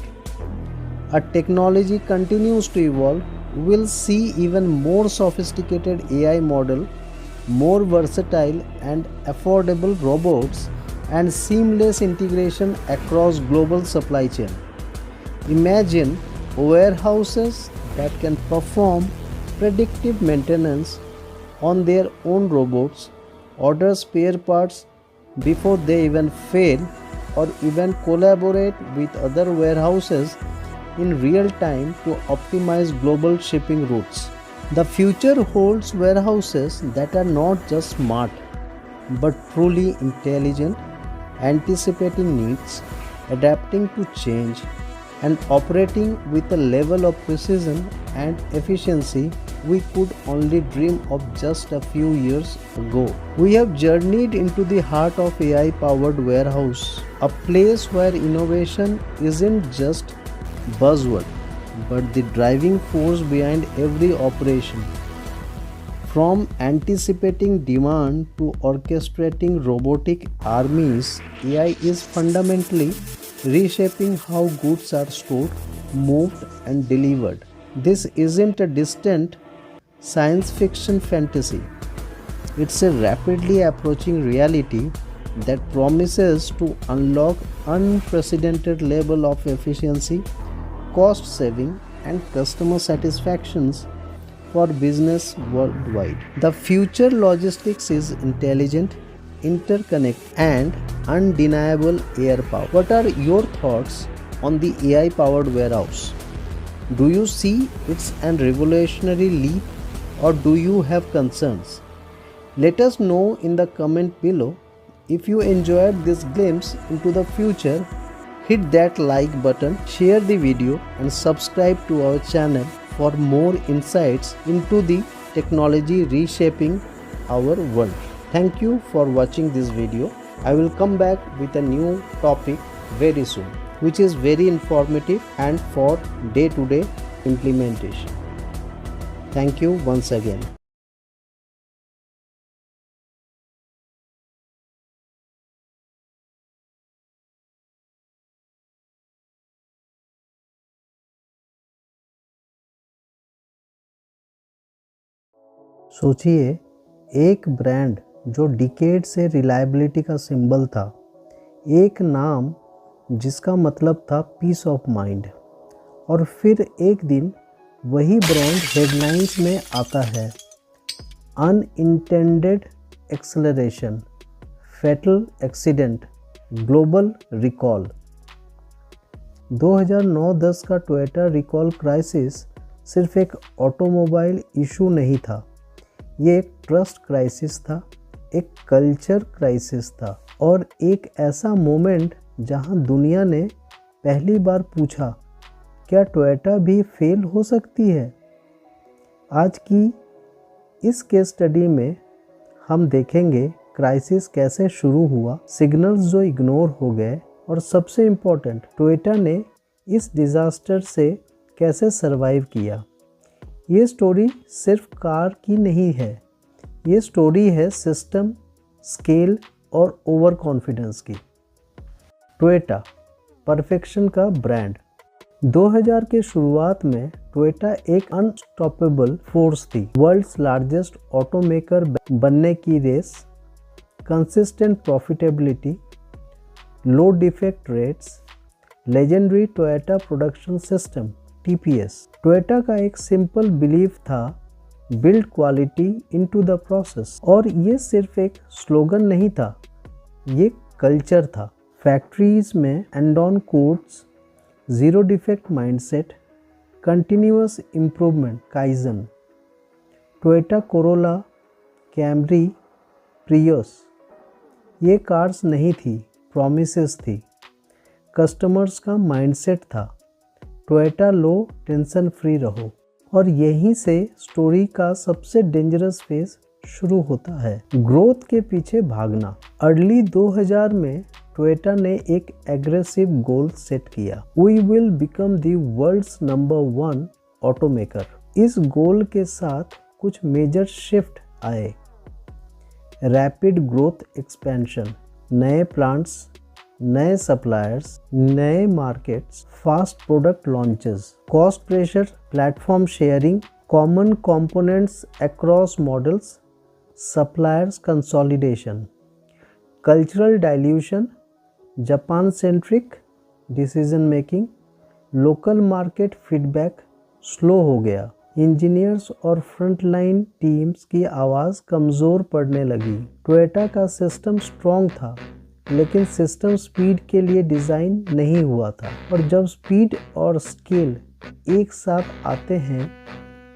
Speaker 1: As technology continues to evolve, we'll see even more sophisticated AI model, more versatile and affordable robots, and seamless integration across global supply chain. Imagine warehouses that can perform predictive maintenance on their own robots, order spare parts before they even fail, or even collaborate with other warehouses in real time to optimize global shipping routes. The future holds warehouses that are not just smart but truly intelligent, anticipating needs, adapting to change, and operating with a level of precision and efficiency we could only dream of just a few years ago. We have journeyed into the heart of AI-powered warehouse, a place where innovation isn't just buzzword but the driving force behind every operation. From anticipating demand to orchestrating robotic armies, AI is fundamentally reshaping how goods are stored, moved, and delivered. This isn't a distant science fiction fantasy. It's a rapidly approaching reality that promises to unlock unprecedented level of efficiency, cost saving, and customer satisfactions for business worldwide. The future logistics is intelligent, interconnected, and undeniable air power. What are your thoughts on the AI powered warehouse? Do you see it's a revolutionary leap, or do you have concerns? Let us know in the comment below. If you enjoyed this glimpse into the future, hit that like button, share the video, and subscribe to our channel for more insights into the technology reshaping our world. Thank you for watching this video. I will come back with a new topic very soon, which is very informative and for day-to-day implementation. Thank you once again. सोचिए, एक brand जो decade से reliability का symbol था, एक नाम जिसका मतलब था पीस ऑफ माइंड, और फिर एक दिन वही ब्रांड हेडलाइंस में आता है। Unintended acceleration, fatal accident, global recall. 2009-10 का टोयोटा रिकॉल क्राइसिस सिर्फ एक ऑटोमोबाइल इशू नहीं था, ये एक ट्रस्ट क्राइसिस था, एक कल्चर क्राइसिस था, और एक ऐसा मोमेंट जहां दुनिया ने पहली बार पूछा, क्या टोयोटा भी फेल हो सकती है? आज की इस केस स्टडी में हम देखेंगे क्राइसिस कैसे शुरू हुआ, सिग्नल्स जो इग्नोर हो गए, और सबसे इम्पोर्टेंट, टोयोटा ने इस डिज़ास्टर से कैसे सरवाइव किया। ये स्टोरी सिर्फ कार की नहीं है, ये स्टोरी है सिस्टम, स्केल और ओवर कॉन्फिडेंस की। टोयोटा, परफेक्शन का ब्रांड। 2000 के शुरुआत में टोयोटा एक अनस्टॉपेबल फोर्स थी। वर्ल्ड्स लार्जेस्ट ऑटोमेकर बनने की रेस, consistent profitability, low defect rates, legendary Toyota production system TPS। Toyota का एक सिंपल बिलीफ था, build quality into the process, और ये सिर्फ एक स्लोगन नहीं था, ये कल्चर था। फैक्ट्रीज में andon cords, zero defect mindset, continuous improvement, kaizen. Toyota Corolla, Camry, Prius, ये कार्स नहीं थी, प्रॉमिसेस थी। कस्टमर्स का माइंडसेट था, टोयोटा लो टेंशन फ्री रहो। और यहीं से स्टोरी का सबसे डेंजरस फेज शुरू होता है, ग्रोथ के पीछे भागना। अर्ली 2000 में टोयोटा ने एक एग्रेसिव गोल सेट किया, we will become the world's number 1 automaker. इस गोल के साथ कुछ मेजर शिफ्ट आए, रैपिड ग्रोथ एक्सपेंशन, नए प्लांट्स, नए सप्लायर्स, नए markets, fast product launches, cost pressure, platform sharing, common components across models, suppliers consolidation, cultural dilution, Japan centric decision making, local market feedback slow हो गया, engineers और frontline teams की आवाज़ कमज़ोर पड़ने लगी। टोयोटा का सिस्टम स्ट्रॉन्ग था, लेकिन सिस्टम स्पीड के लिए डिज़ाइन नहीं हुआ था, और जब स्पीड और स्केल एक साथ आते हैं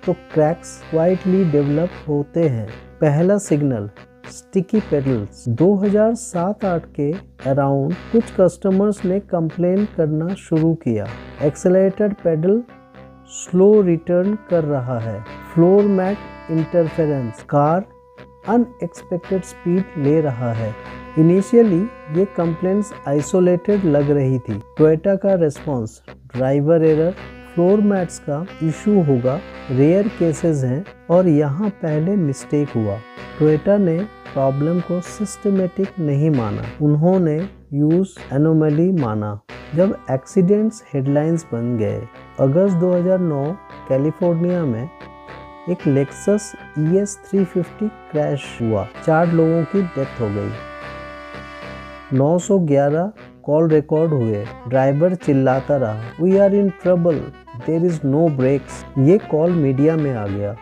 Speaker 1: तो क्रैक्स क्वाइटली डेवलप होते हैं। पहला सिग्नल, स्टिकी पेडल्स। 2007-8 के अराउंड कुछ कस्टमर्स ने कंप्लेन करना शुरू किया, एक्सेलरेटेड पेडल स्लो रिटर्न कर रहा है, floor mat interference, car unexpected speed ले रहा है। इनिशियली ये कंप्लेंट्स आइसोलेटेड लग रही थी। टोयोटा का response, driver error, floor mats का इशू होगा, रेयर केसेस हैं, और यहाँ पहले मिस्टेक हुआ। टोयोटा ने प्रॉब्लम को सिस्टमेटिक नहीं माना, उन्होंने यूज एनोमली माना। जब एक्सीडेंट्स हेडलाइंस बन गए, अगस्त 2009 कैलिफोर्निया में एक लेक्सस ES 350 क्रैश हुआ, 4 लोगों की डेथ हो गई। 911 कॉल रिकॉर्ड हुए, ड्राइवर चिल्लाता रहा, we are in trouble, there is no brakes. ये कॉल मीडिया में आ गया,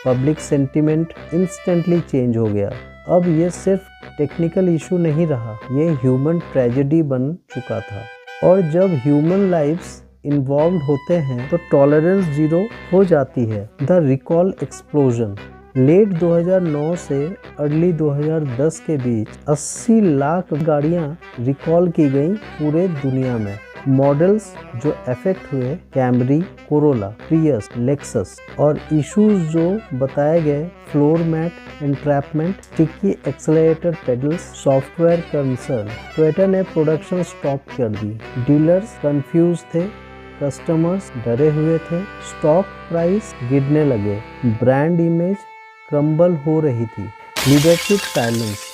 Speaker 1: पब्लिक सेंटिमेंट इंस्टेंटली चेंज हो गया। अब ये सिर्फ टेक्निकल इशू नहीं रहा, ये ह्यूमन ट्रेजेडी बन चुका था, और जब ह्यूमन लाइव्स इन्वॉल्व होते हैं तो टॉलरेंस जीरो हो जाती है। The recall explosion. लेट 2009 से अर्ली 2010 के बीच 80 लाख गाड़ियां रिकॉल की गई पूरे दुनिया में। मॉडल्स जो अफेक्ट हुए, कैमरी, कोरोला, प्रियस, लेक्सस, और इश्यूज जो बताए गए, floor mat entrapment, sticky accelerated pedals, software concern. Toyota ने प्रोडक्शन स्टॉप कर दी, डीलर्स कंफ्यूज थे, कस्टमर्स डरे हुए थे, स्टॉक प्राइस गिरने लगे, ब्रांड इमेज क्रम्बल हो रही थी, लीडरशिप साइलेंस।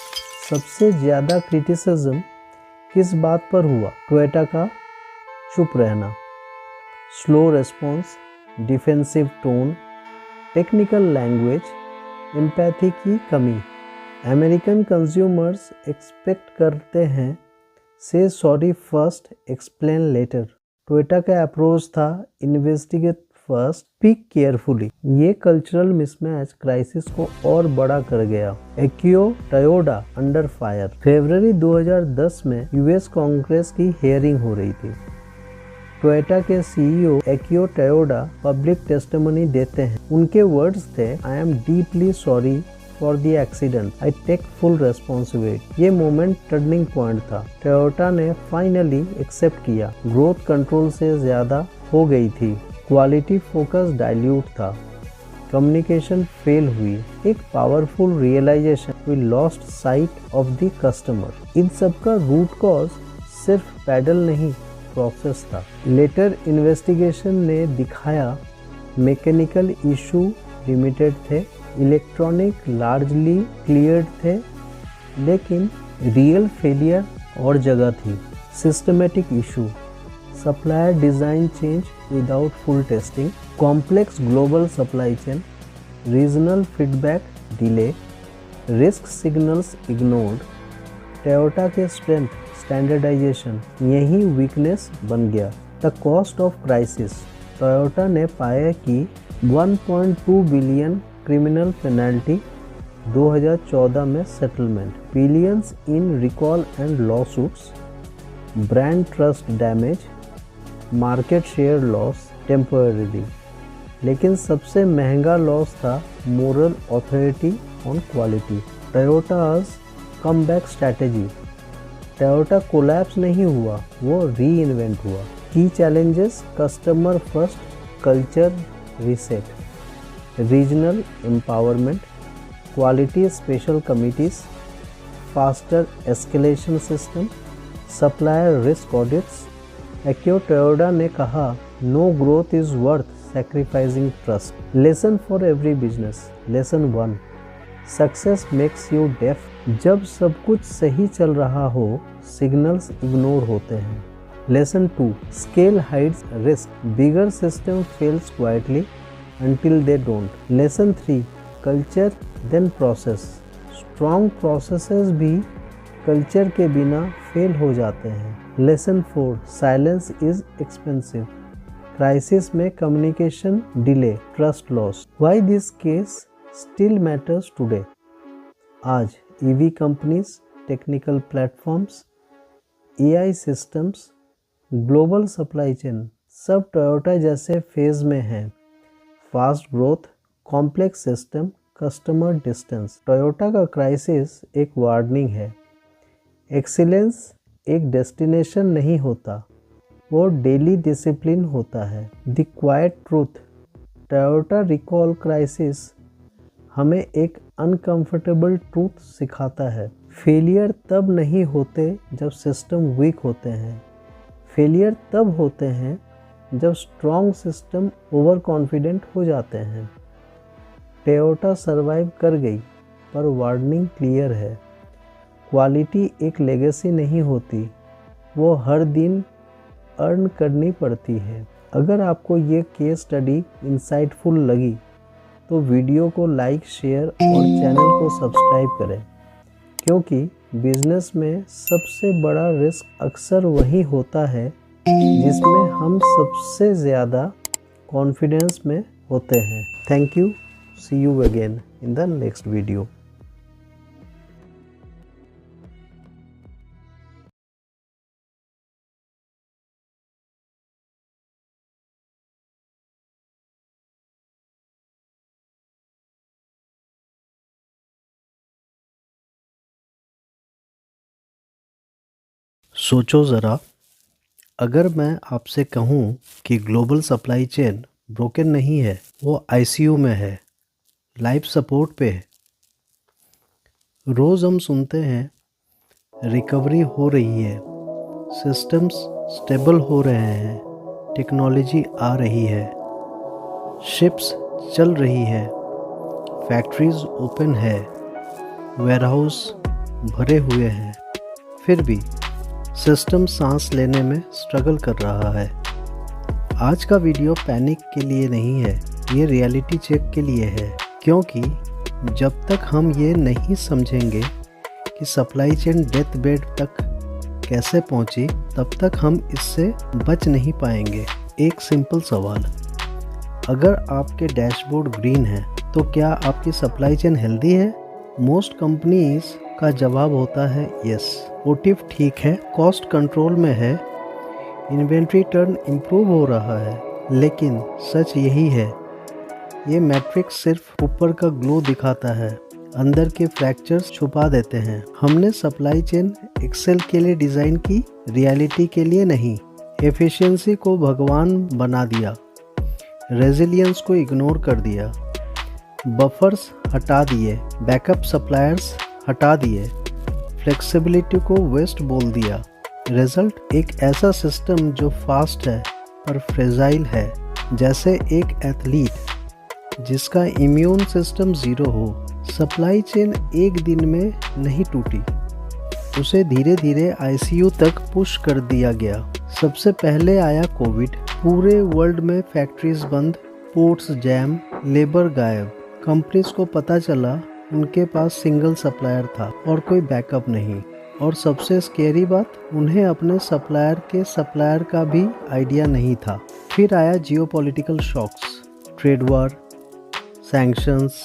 Speaker 1: सबसे ज़्यादा क्रिटिसिज्म किस बात पर हुआ? टोयोटा का चुप रहना, slow response, defensive tone, technical language, empathy की कमी। अमेरिकन कंज्यूमर्स एक्सपेक्ट करते हैं से sorry first, explain letter. Toyota का अप्रोच था इन्वेस्टिगेट फर्स्ट, स्पीक केयरफुली। ये कल्चरल मिसमैच क्राइसिस को और बड़ा कर गया। एक्यो टयोडा अंडर फायर। फरवरी 2010 में यूएस कांग्रेस की हियरिंग हो रही थी। टोयोटा के CEO Akio Toyoda public testimony देते हैं। उनके वर्ड्स थे, I am deeply sorry for the accident, I take full responsibility. ये मोमेंट टर्निंग पॉइंट था। टोयोटा ने फाइनली एक्सेप्ट किया, ग्रोथ कंट्रोल से ज्यादा हो गई थी, क्वालिटी फोकस डाइल्यूट था, कम्युनिकेशन फेल हुई, एक powerful realization, we lost sight of the customer. इन सब का रूट कॉज सिर्फ पैडल नहीं, प्रोसेस था। लेटर इन्वेस्टिगेशन ने दिखाया मैकेनिकल इशू लिमिटेड थे, इलेक्ट्रॉनिक लार्जली क्लियर्ड थे, लेकिन रियल फेलियर और जगह थी। Systematic issue, supplier design change without full testing, complex global supply chain, regional feedback delay, risk signals ignored. Toyota के स्ट्रेंथ स्टैंडर्डाइजेशन, यही वीकनेस बन गया। The cost of crisis, Toyota ने पाया कि 1.2 बिलियन क्रिमिनल पेनल्टी 2014 में settlement, billions in recall and lawsuits, brand trust damage, market share loss temporary. लेकिन सबसे महंगा लॉस था moral authority on quality. Toyota's comeback strategy, Toyota collapse नहीं हुआ, वो री इन्वेंट हुआ। Key challenges, customer first culture reset, regional empowerment, quality special committees, faster escalation system, supplier risk audits. एक्यो Toyota ने कहा, no growth is worth sacrificing trust. Lesson for every business. Lesson 1, success makes you deaf. जब सब कुछ सही चल रहा हो, सिग्नल्स इग्नोर होते हैं। Lesson 2, scale hides risk, bigger system fails quietly until they don't. Lesson 3, culture then process. Strong processes भी कल्चर के बिना फेल हो जाते हैं। Lesson 4, silence is expensive. Crisis में communication delay, trust loss. Why this case still matters today? आज EV companies, technical platforms, AI systems, global supply chain सब Toyota जैसे फेज में हैं। Fast growth, complex system, customer distance. Toyota का crisis एक warning है। Excellence एक destination नहीं होता, वो डेली डिसिप्लिन होता है। The quite truth, Toyota recall crisis हमें एक अनकंफर्टेबल ट्रूथ सिखाता है। फेलियर तब नहीं होते जब सिस्टम वीक होते हैं, फेलियर तब होते हैं जब स्ट्रॉन्ग सिस्टम ओवर कॉन्फिडेंट हो जाते हैं। टोयोटा सरवाइव कर गई, पर वार्निंग क्लियर है, क्वालिटी एक लेगेसी नहीं होती, वो हर दिन अर्न करनी पड़ती है। अगर आपको ये केस स्टडी इंसाइटफुल लगी तो वीडियो को लाइक, शेयर और चैनल को सब्सक्राइब करें, क्योंकि बिजनेस में सबसे बड़ा रिस्क अक्सर वही होता है जिसमें हम सबसे ज़्यादा कॉन्फिडेंस में होते हैं। Thank you, see you again in the next video.
Speaker 2: सोचो ज़रा, अगर मैं आपसे कहूँ कि ग्लोबल सप्लाई चेन ब्रोकन नहीं है, वो आईसीयू में है, लाइफ सपोर्ट पे है। रोज़ हम सुनते हैं रिकवरी हो रही है, सिस्टम्स स्टेबल हो रहे हैं,
Speaker 1: टेक्नोलॉजी आ रही है, शिप्स चल रही है, फैक्ट्रीज ओपन है, वेयरहाउस भरे हुए हैं, फिर भी सिस्टम सांस लेने में स्ट्रगल कर रहा है। आज का वीडियो पैनिक के लिए नहीं है, ये रियलिटी चेक के लिए है, क्योंकि जब तक हम ये नहीं समझेंगे कि सप्लाई चेन डेथ बेड तक कैसे पहुंची, तब तक हम इससे बच नहीं पाएंगे। एक सिंपल सवाल, अगर आपके डैशबोर्ड ग्रीन है तो क्या आपकी सप्लाई चेन हेल्दी है? मोस्ट कंपनीज का जवाब होता है यस। मोटिव ठीक है, कॉस्ट कंट्रोल में है, इन्वेंट्री टर्न इम्प्रूव हो रहा है, लेकिन सच यही है, ये मैट्रिक्स सिर्फ ऊपर का ग्लो दिखाता है, अंदर के फ्रैक्चर्स छुपा देते हैं। हमने सप्लाई चेन एक्सेल के लिए डिज़ाइन की, रियलिटी के लिए नहीं। एफिशिएंसी को भगवान बना दिया, रेजिलियंस को इग्नोर कर दिया, बफर्स हटा दिए, बैकअप सप्लायर्स हटा दिए, फ्लेक्सिबिलिटी को वेस्ट बोल दिया। रिजल्ट एक ऐसा सिस्टम जो फास्ट है पर फ्रेजाइल है, जैसे एक एथलीट जिसका इम्यून सिस्टम ज़ीरो हो। सप्लाई चेन एक दिन में नहीं टूटी, उसे धीरे धीरे आईसीयू तक पुश कर दिया गया। सबसे पहले आया कोविड, पूरे वर्ल्ड में फैक्ट्रीज बंद, पोर्ट्स जैम, लेबर गायब। कंपनीज को पता चला उनके पास सिंगल सप्लायर था और कोई बैकअप नहीं। और सबसे स्केरी बात, उन्हें अपने सप्लायर के सप्लायर का भी आइडिया नहीं था। फिर आया geopolitical shocks, trade war, sanctions,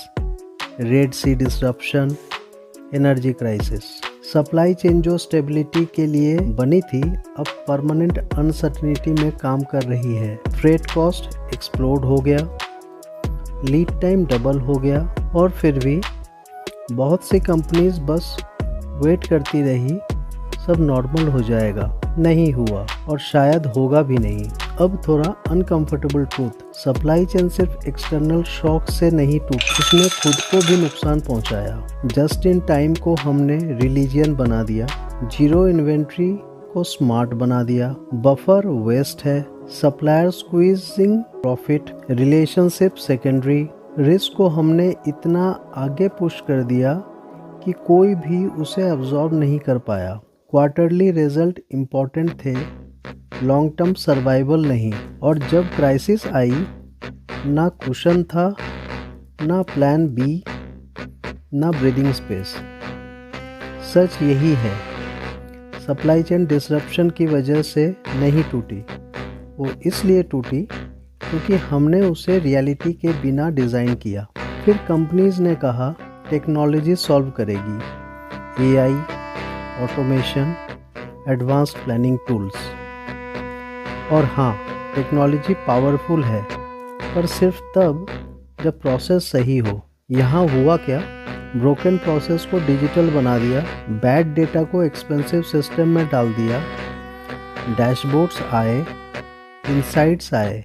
Speaker 1: red sea disruption, energy crisis. Supply chain जो स्टेबिलिटी के लिए बनी थी, अब परमानेंट अनसर्टेनिटी में काम कर रही है। फ्रेट कॉस्ट एक्सप्लोड हो गया, लीड टाइम डबल हो गया, और फिर भी बहुत सी कंपनीज बस वेट करती रही, सब नॉर्मल हो जाएगा। नहीं हुआ, और शायद होगा भी नहीं। अब थोड़ा अनकंफर्टेबल ट्रूथ, सप्लाई चेन सिर्फ एक्सटर्नल शॉक से नहीं टूटी, उसने खुद को भी नुकसान पहुंचाया। जस्ट इन टाइम को हमने रिलीजियन बना दिया, जीरो इन्वेंट्री को स्मार्ट बना दिया, बफर वेस्ट है, supplier squeezing profit, relationship secondary. Risk को हमने इतना आगे पुश कर दिया कि कोई भी उसे अब्जॉर्ब नहीं कर पाया। क्वार्टरली रिजल्ट इम्पोर्टेंट थे, लॉन्ग टर्म सर्वाइवल नहीं। और जब क्राइसिस आई, ना कुशन था, ना प्लान बी, ना ब्रीदिंग स्पेस। सच यही है, सप्लाई चेन डिसरप्शन की वजह से नहीं टूटी, वो इसलिए टूटी क्योंकि हमने उसे रियलिटी के बिना डिज़ाइन किया। फिर कंपनीज ने कहा टेक्नोलॉजी सॉल्व करेगी, AI, automation, advanced planning tools. और हाँ, टेक्नोलॉजी पावरफुल है, पर सिर्फ तब जब प्रोसेस सही हो। यहाँ हुआ क्या, ब्रोकन प्रोसेस को डिजिटल बना दिया, बैड डेटा को एक्सपेंसिव सिस्टम में डाल दिया, डैशबोर्ड्स आए, इंसाइट्स आए,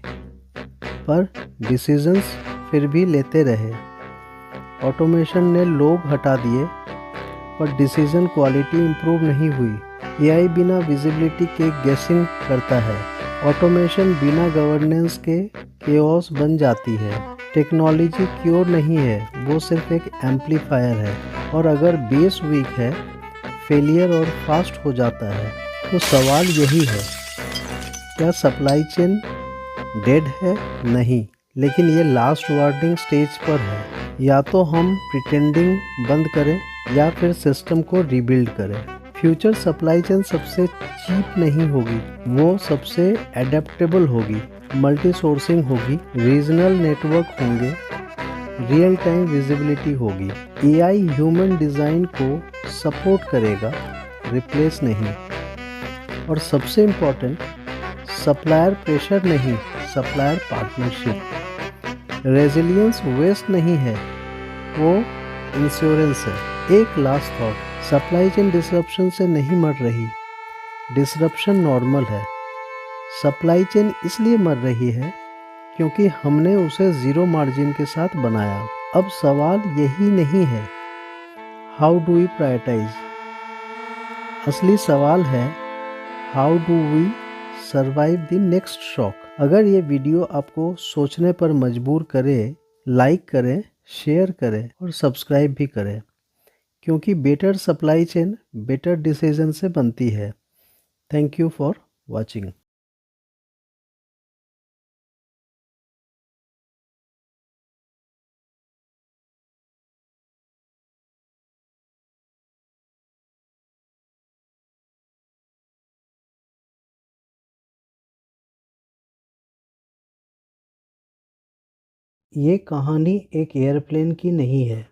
Speaker 1: पर डिसीजंस फिर भी लेते रहे। ऑटोमेशन ने लोग हटा दिए, पर डिसीजन क्वालिटी इम्प्रूव नहीं हुई। एआई बिना विजिबिलिटी के गेसिंग करता है, ऑटोमेशन बिना गवर्नेंस के केओस बन जाती है। टेक्नोलॉजी क्योर नहीं है, वो सिर्फ एक एम्पलीफायर है, और अगर बेस वीक है, फेलियर और फास्ट हो जाता है। तो सवाल यही है, क्या सप्लाई चेन डेड है? नहीं, लेकिन ये लास्ट वार्निंग स्टेज पर है। या तो हम प्रिटेंडिंग बंद करें या फिर सिस्टम को रीबिल्ड करें। फ्यूचर सप्लाई चेन सबसे चीप नहीं होगी, वो सबसे एडेप्टेबल होगी, मल्टी सोर्सिंग होगी, रीजनल नेटवर्क होंगे, रियल टाइम विजिबिलिटी होगी। एआई ह्यूमन डिज़ाइन को सपोर्ट करेगा, रिप्लेस नहीं। और सबसे इम्पोर्टेंट, सप्लायर प्रेशर नहीं, सप्लायर पार्टनरशिप। रेजिलियंस वेस्ट नहीं है, वो इंश्योरेंस है। एक last thought, supply chain disruption से नहीं मर रही, डिसरप्शन नॉर्मल है। सप्लाई चेन इसलिए मर रही है क्योंकि हमने उसे ज़ीरो मार्जिन के साथ बनाया। अब सवाल यही नहीं है हाउ डू वी प्रायोरिटाइज, असली सवाल है how do we survive the next shock. अगर ये वीडियो आपको सोचने पर मजबूर करे, लाइक करें, शेयर करें और सब्सक्राइब भी करें, क्योंकि better supply chain better decision से बनती है। Thank you for watching. ये कहानी एक एयरप्लेन की नहीं है,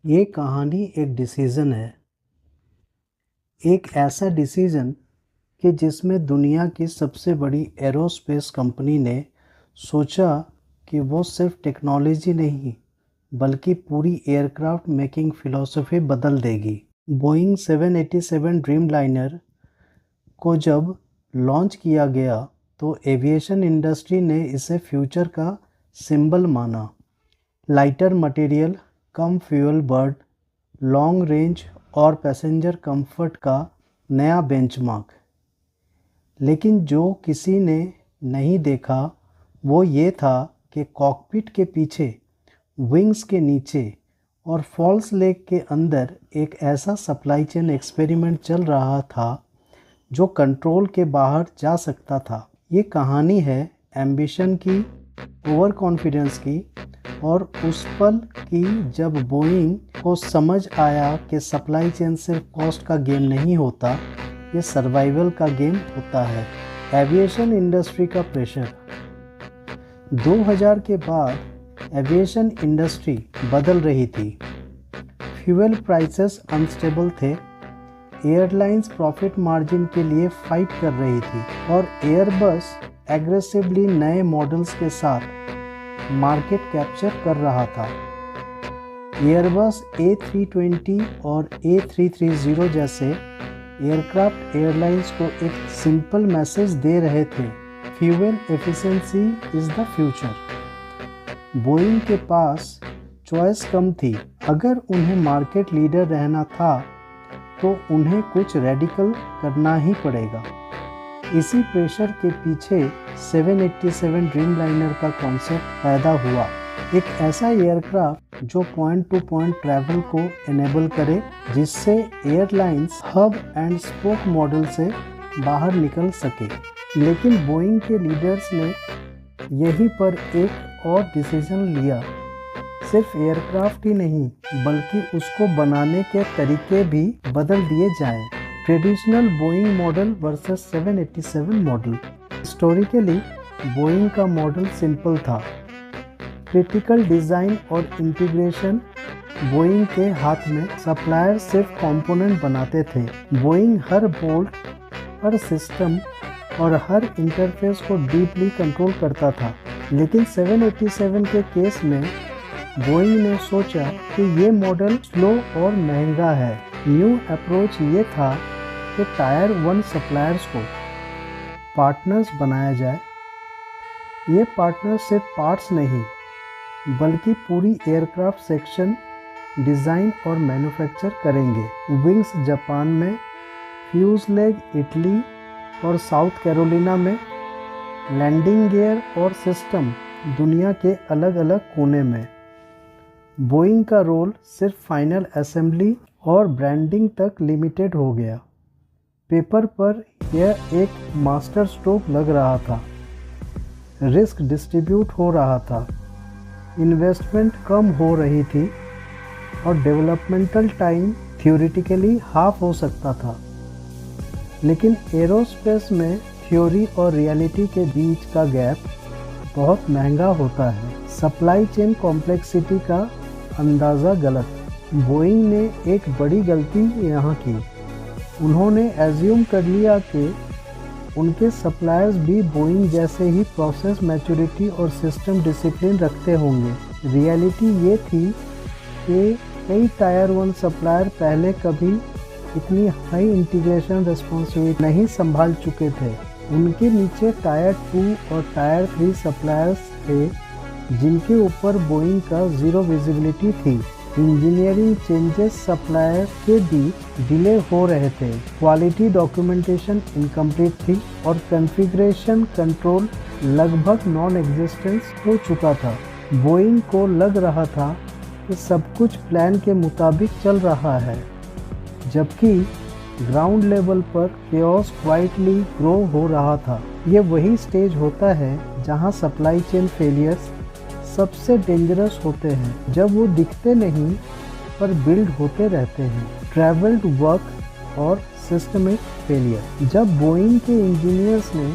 Speaker 1: ये कहानी एक डिसीज़न है। एक ऐसा डिसीज़न कि जिसमें दुनिया की सबसे बड़ी एरोस्पेस कंपनी ने सोचा कि वो सिर्फ टेक्नोलॉजी नहीं बल्कि पूरी एयरक्राफ्ट मेकिंग फ़िलॉसफी बदल देगी। बोइंग 787 ड्रीमलाइनर को जब लॉन्च किया गया तो एविएशन इंडस्ट्री ने इसे फ्यूचर का सिंबल माना। लाइटर मटेरियल, कम फ्यूल बर्न, लॉन्ग रेंज और पैसेंजर कंफर्ट का नया बेंचमार्क। लेकिन जो किसी ने नहीं देखा वो ये था कि कॉकपिट के पीछे, विंग्स के नीचे और फॉल्स लेक के अंदर एक ऐसा सप्लाई चेन एक्सपेरिमेंट चल रहा था जो कंट्रोल के बाहर जा सकता था। ये कहानी है एम्बिशन की, ओवर कॉन्फिडेंस की और उस पल की जब बोइंग को समझ आया कि सप्लाई चेन सिर्फ कॉस्ट का गेम नहीं होता, ये सर्वाइवल का गेम होता है। एविएशन इंडस्ट्री का प्रेशर। 2000 के बाद एविएशन इंडस्ट्री बदल रही थी। फ्यूल प्राइसेस अनस्टेबल थे, एयरलाइंस प्रॉफिट मार्जिन के लिए फाइट कर रही थी और एयरबस एग्रेसिवली नए मॉडल्स के साथ मार्केट कैप्चर कर रहा था। एयरबस A320 और A330 जैसे एयरक्राफ्ट एयरलाइंस को एक सिंपल मैसेज दे रहे थे, fuel efficiency is the future. Boeing के पास चॉइस कम थी। अगर उन्हें मार्केट लीडर रहना था तो उन्हें कुछ रेडिकल करना ही पड़ेगा। इसी प्रेशर के पीछे 787 ड्रीमलाइनर का कॉन्सेप्ट पैदा हुआ। एक ऐसा एयरक्राफ्ट जो पॉइंट टू पॉइंट ट्रैवल को एनेबल करे, जिससे airlines hub and spoke model से बाहर निकल सके। लेकिन बोइंग के लीडर्स ने यहीं पर एक और डिसीजन लिया। सिर्फ एयरक्राफ्ट ही नहीं बल्कि उसको बनाने के तरीके भी बदल दिए जाएं। Traditional Boeing model versus 787 model. Historically Boeing का मॉडल सिंपल था। क्रिटिकल डिज़ाइन और इंटीग्रेशन बोइंग के हाथ में। सप्लायर सिर्फ कंपोनेंट बनाते थे। बोइंग हर बोल्ट, हर सिस्टम और हर इंटरफेस को डीपली कंट्रोल करता था। लेकिन 787 के केस में बोइंग ने सोचा कि ये मॉडल स्लो और महंगा है। न्यू अप्रोच ये था कि टायर 1 सप्लायर्स को पार्टनर्स बनाया जाए। ये पार्टनर सिर्फ पार्ट्स नहीं बल्कि पूरी एयरक्राफ्ट सेक्शन डिज़ाइन और मैन्युफैक्चर करेंगे। विंग्स जापान में, फ्यूजलेज इटली और साउथ कैरोलिना में, लैंडिंग गियर और सिस्टम दुनिया के अलग अलग कोने में। बोइंग का रोल सिर्फ फाइनल असेंबली और ब्रांडिंग तक लिमिटेड हो गया। पेपर पर यह एक मास्टर स्ट्रोक लग रहा था। रिस्क डिस्ट्रीब्यूट हो रहा था, इन्वेस्टमेंट कम हो रही थी और डेवलपमेंटल टाइम थ्योरेटिकली हाफ हो सकता था। लेकिन एरोस्पेस में थ्योरी और रियलिटी के बीच का गैप बहुत महंगा होता है। सप्लाई चेन कॉम्प्लेक्सिटी का अंदाज़ा गलत। बोइंग ने एक बड़ी गलती यहाँ की। उन्होंने एज्यूम कर लिया कि उनके सप्लायर्स भी बोइंग जैसे ही प्रोसेस मैच्योरिटी और सिस्टम डिसिप्लिन रखते होंगे। रियलिटी ये थी कि कई टायर 1 सप्लायर पहले कभी इतनी हाई इंटीग्रेशन रिस्पॉन्सिबिलिटी नहीं संभाल चुके थे। उनके नीचे टायर 2 और टायर 3 सप्लायर्स थे जिनके ऊपर बोइंग का ज़ीरो विजिबिलिटी थी। इंजीनियरिंग चेंजेस सप्लायर के बीच डिले हो रहे थे, क्वालिटी डॉक्यूमेंटेशन इनकम्प्लीट थी और कॉन्फ़िगरेशन कंट्रोल लगभग नॉन एग्जिस्टेंस हो चुका था। बोइंग को लग रहा था कि सब कुछ प्लान के मुताबिक चल रहा है, जबकि ग्राउंड लेवल पर केओस क्वाइटली ग्रो हो रहा था। ये वही स्टेज होता है जहां सप्लाई चेन फेलियर्स सबसे डेंजरस होते हैं, जब वो दिखते नहीं पर बिल्ड होते रहते हैं। ट्रैवल्ड वर्क और सिस्टमिक फेलियर। जब बोइंग के इंजीनियर्स ने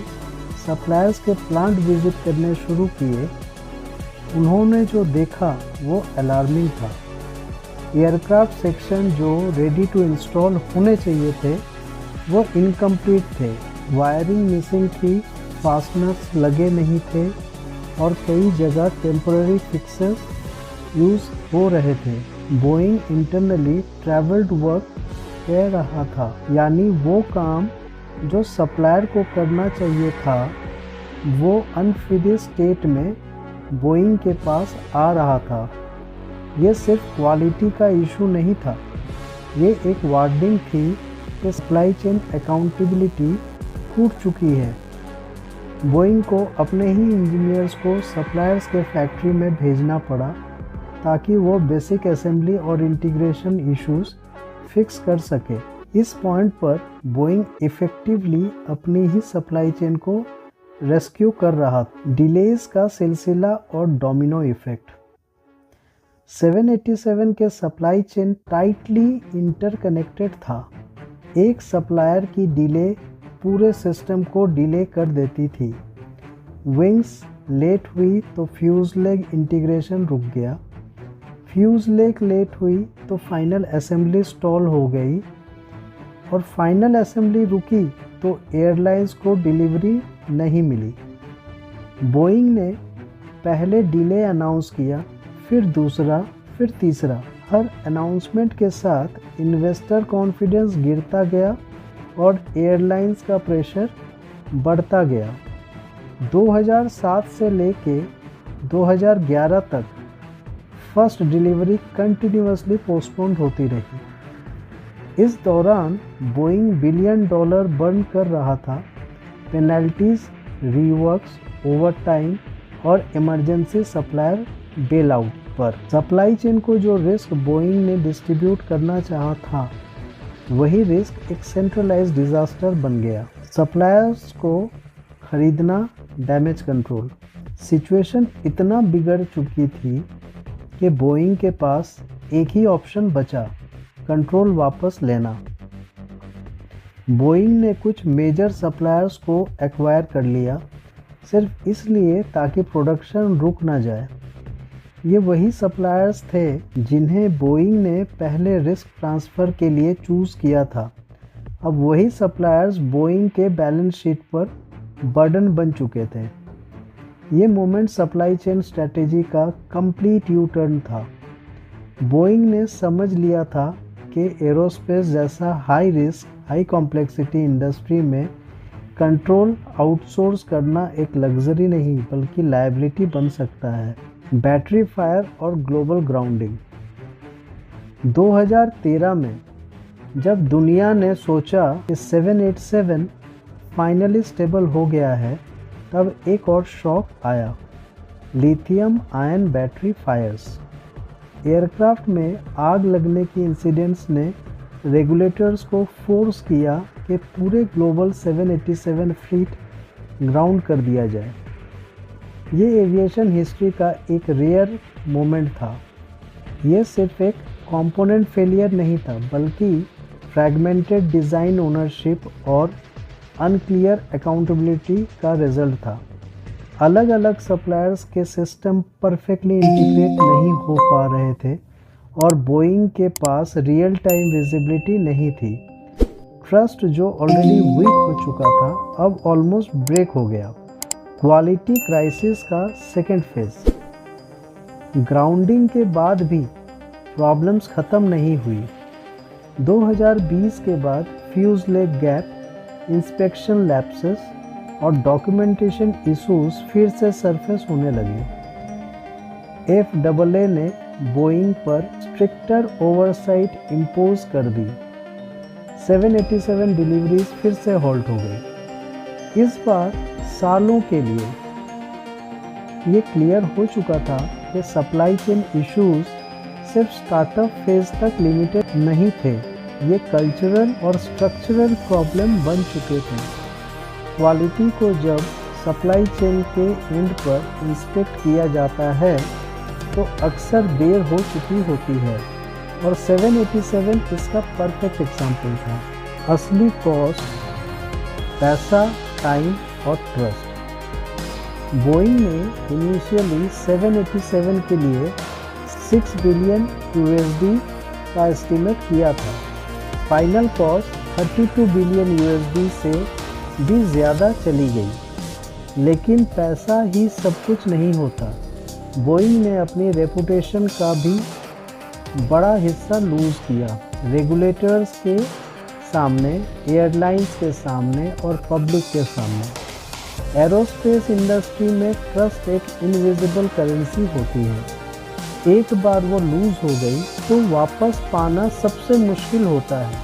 Speaker 1: सप्लायर्स के प्लांट विजिट करने शुरू किए, उन्होंने जो देखा वो अलार्मिंग था। एयरक्राफ्ट सेक्शन जो रेडी टू इंस्टॉल होने चाहिए थे वो इनकम्प्लीट थे, वायरिंग मिसिंग थी, फास्टनर्स लगे नहीं थे और कई जगह टेम्पररी फिक्सेस यूज़ हो रहे थे। बोइंग इंटरनली ट्रैवल्ड वर्क कह रहा था, यानी वो काम जो सप्लायर को करना चाहिए था वो अनफिनिश्ड स्टेट में बोइंग के पास आ रहा था। ये सिर्फ क्वालिटी का इशू नहीं था, ये एक वार्निंग थी कि सप्लाई चेन अकाउंटेबिलिटी टूट चुकी है। बोइंग को अपने ही इंजीनियर्स को सप्लायर्स के फैक्ट्री में भेजना पड़ा ताकि वो बेसिक असेंबली और इंटीग्रेशन इश्यूज फिक्स कर सके। इस पॉइंट पर बोइंग इफ़ेक्टिवली अपनी ही सप्लाई चेन को रेस्क्यू कर रहा था। डिलेज का सिलसिला और डोमिनो इफेक्ट। 787 के सप्लाई चेन टाइटली इंटरकनेक्टेड था। एक सप्लायर की डिले पूरे सिस्टम को डिले कर देती थी। विंग्स लेट हुई तो फ्यूजलेग इंटीग्रेशन रुक गया, फ्यूजलेग लेट हुई तो फाइनल असेंबली स्टॉल हो गई और फाइनल असेंबली रुकी तो एयरलाइंस को डिलीवरी नहीं मिली। बोइंग ने पहले डिले अनाउंस किया, फिर दूसरा, फिर तीसरा। हर अनाउंसमेंट के साथ इन्वेस्टर कॉन्फिडेंस गिरता गया और एयरलाइंस का प्रेशर बढ़ता गया। 2007 से लेके 2011 तक फर्स्ट डिलीवरी कंटिन्यूअसली पोस्टपोन्ड होती रही। इस दौरान बोइंग $1 बिलियन बर्न कर रहा था। पेनल्टीज, रीवर्क्स, ओवरटाइम और इमरजेंसी सप्लायर बेल आउट पर। सप्लाई चेन को जो रिस्क बोइंग ने डिस्ट्रीब्यूट करना चाहा था, वही रिस्क एक सेंट्रलाइज्ड डिजास्टर बन गया। सप्लायर्स को खरीदना, डैमेज कंट्रोल। सिचुएशन इतना बिगड़ चुकी थी कि बोइंग के पास एक ही ऑप्शन बचा, कंट्रोल वापस लेना। बोइंग ने कुछ मेजर सप्लायर्स को एक्वायर कर लिया, सिर्फ इसलिए ताकि प्रोडक्शन रुक ना जाए। ये वही सप्लायर्स थे जिन्हें बोइंग ने पहले रिस्क ट्रांसफ़र के लिए चूज़ किया था। अब वही सप्लायर्स बोइंग के बैलेंस शीट पर बर्डन बन चुके थे। ये मोमेंट सप्लाई चेन स्ट्रेटेजी का कंप्लीट यू टर्न था। बोइंग ने समझ लिया था कि एरोस्पेस जैसा high risk, high complexity industry में कंट्रोल आउटसोर्स करना एक लग्जरी नहीं बल्कि लायबिलिटी बन सकता है। बैटरी फायर और ग्लोबल ग्राउंडिंग। 2013 में जब दुनिया ने सोचा कि 787 फाइनली स्टेबल हो गया है, तब एक और शॉक आया, lithium ion battery fires. Aircraft में आग लगने की इंसिडेंट्स ने रेगुलेटर्स को फोर्स किया कि पूरे ग्लोबल 787 फ्लीट ग्राउंड कर दिया जाए। ये एविएशन हिस्ट्री का एक रेयर मोमेंट था। ये सिर्फ एक कंपोनेंट फेलियर नहीं था, बल्कि फ्रैगमेंटेड डिज़ाइन ओनरशिप और अनक्लियर अकाउंटेबिलिटी का रिजल्ट था। अलग अलग सप्लायर्स के सिस्टम परफेक्टली इंटीग्रेट नहीं हो पा रहे थे और बोइंग के पास रियल टाइम विजिबिलिटी नहीं थी। ट्रस्ट जो ऑलरेडी वीक हो चुका था, अब ऑलमोस्ट ब्रेक हो गया। क्वालिटी क्राइसिस का सेकेंड फेज। ग्राउंडिंग के बाद भी प्रॉब्लम्स ख़त्म नहीं हुई। 2020 के बाद फ्यूजलेग गैप, इंस्पेक्शन लैप्सेस और डॉक्यूमेंटेशन इश्यूज फिर से सरफेस होने लगे। FAA ने बोइंग पर स्ट्रिक्टर ओवरसाइट इम्पोज कर दी। 787 डिलीवरीज फिर से हॉल्ट हो गई। इस बार सालों के लिए ये क्लियर हो चुका था कि सप्लाई चेन इश्यूज सिर्फ स्टार्टअप फेज तक लिमिटेड नहीं थे, ये कल्चरल और स्ट्रक्चरल प्रॉब्लम बन चुके थे। क्वालिटी को जब सप्लाई चेन के एंड पर इंस्पेक्ट किया जाता है तो अक्सर देर हो चुकी होती है, और 787 इसका परफेक्ट एग्जाम्पल था। असली कॉस्ट पैसा, टाइम और ट्रस्ट। बोइंग ने इनिशियली 787 के लिए 6 बिलियन USD का एस्टिमेट किया था। फाइनल कॉस्ट 32 बिलियन USD से भी ज़्यादा चली गई। लेकिन पैसा ही सब कुछ नहीं होता। बोइंग ने अपनी रेपुटेशन का भी बड़ा हिस्सा लूज़ किया, रेगुलेटर्स के सामने, एयरलाइंस के सामने और पब्लिक के सामने। एरोस्पेस इंडस्ट्री में ट्रस्ट एक इनविजिबल करेंसी होती है। एक बार वो लूज़ हो गई तो वापस पाना सबसे मुश्किल होता है।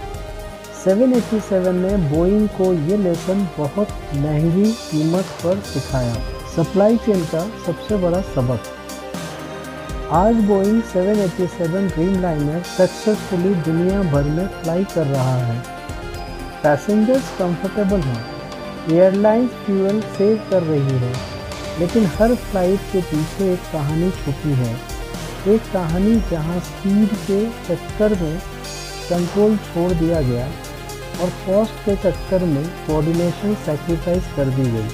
Speaker 1: 787 ने बोइंग को ये लेसन बहुत महंगी कीमत पर सिखाया। सप्लाई चेन का सबसे बड़ा सबक। आज बोइंग 787 ड्रीमलाइनर सक्सेसफुली दुनिया भर में फ्लाई कर रहा है। पैसेंजर्स कंफर्टेबल हैं, एयरलाइंस फ्यूल सेव कर रही है, लेकिन हर फ्लाइट के पीछे एक कहानी छुपी है। एक कहानी जहां स्पीड के चक्कर में कंट्रोल छोड़ दिया गया और कॉस्ट के चक्कर में कोऑर्डिनेशन सैक्रिफाइस कर दी गई।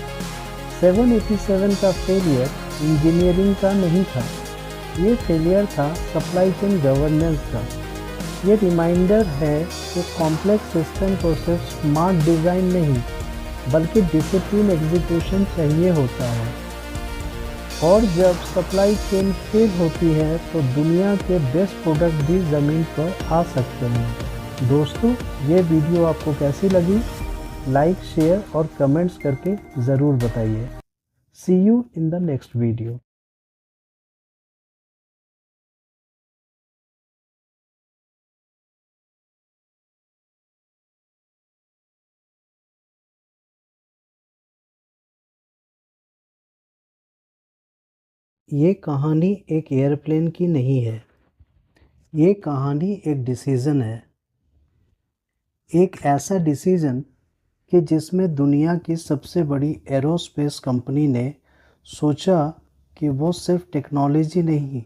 Speaker 1: 787 का फेलियर इंजीनियरिंग का नहीं था, ये फेलियर था सप्लाई चेन गवर्नेंस का। ये रिमाइंडर है कि कॉम्प्लेक्स सिस्टम को सिर्फ स्मार्ट डिज़ाइन नहीं बल्कि डिसिप्लिन एग्जीक्यूशन चाहिए होता है। और जब सप्लाई चेन फेल होती है तो दुनिया के बेस्ट प्रोडक्ट भी ज़मीन पर आ सकते हैं। दोस्तों, ये वीडियो आपको कैसी लगी? लाइक, शेयर और कमेंट्स करके ज़रूर बताइए। See you in the next video. ये कहानी एक एयरप्लेन की नहीं है, ये कहानी एक डिसीज़न है। एक ऐसा डिसीज़न कि जिसमें दुनिया की सबसे बड़ी एरोस्पेस कंपनी ने सोचा कि वो सिर्फ टेक्नोलॉजी नहीं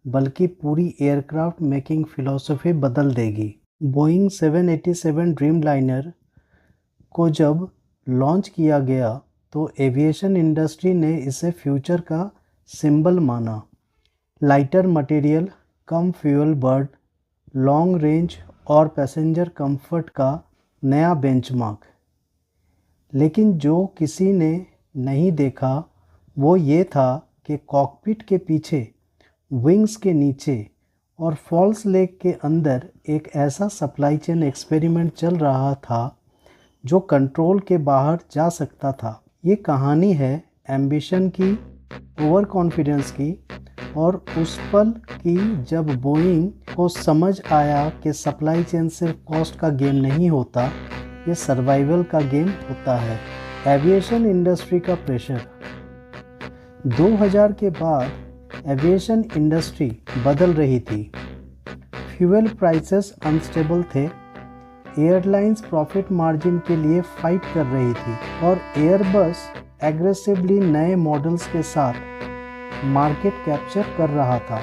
Speaker 1: बल्कि पूरी एयरक्राफ्ट मेकिंग फ़िलॉसफी बदल देगी। बोइंग 787 ड्रीमलाइनर को जब लॉन्च किया गया तो एविएशन इंडस्ट्री ने इसे फ्यूचर का सिंबल माना। लाइटर मटेरियल, कम फ्यूल बर्न, लॉन्ग रेंज और पैसेंजर कंफर्ट का नया बेंचमार्क। लेकिन जो किसी ने नहीं देखा वो ये था कि कॉकपिट के पीछे, विंग्स के नीचे और फॉल्स लेक के अंदर एक ऐसा सप्लाई चेन एक्सपेरिमेंट चल रहा था जो कंट्रोल के बाहर जा सकता था। ये कहानी है एम्बिशन की, ओवर कॉन्फिडेंस की और उस पल की जब बोइंग को समझ आया कि सप्लाई चेन सिर्फ कॉस्ट का गेम नहीं होता, ये सर्वाइवल का गेम होता है। एविएशन इंडस्ट्री का प्रेशर। 2000 के बाद एविएशन इंडस्ट्री बदल रही थी। फ्यूल प्राइसेस अनस्टेबल थे, एयरलाइंस प्रॉफिट मार्जिन के लिए फाइट कर रही थी और एयरबस एग्रेसिवली नए मॉडल्स के साथ मार्केट कैप्चर कर रहा था।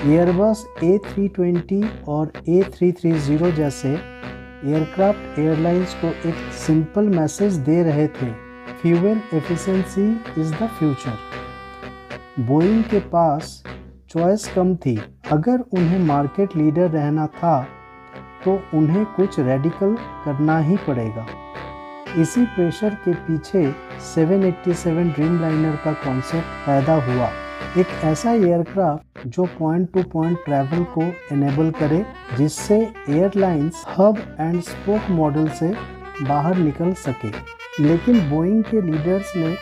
Speaker 1: एयरबस A320 और A330 जैसे एयरक्राफ्ट एयरलाइंस को एक सिंपल मैसेज दे रहे थे, fuel efficiency is the future. Boeing के पास चॉइस कम थी। अगर उन्हें मार्केट लीडर रहना था तो उन्हें कुछ रेडिकल करना ही पड़ेगा। इसी प्रेशर के पीछे 787 ड्रीमलाइनर का कॉन्सेप्ट पैदा हुआ। एक ऐसा एयरक्राफ्ट जो पॉइंट टू पॉइंट ट्रैवल को एनेबल करे, जिससे airlines hub and spoke model से बाहर निकल सके। लेकिन बोइंग के लीडर्स ने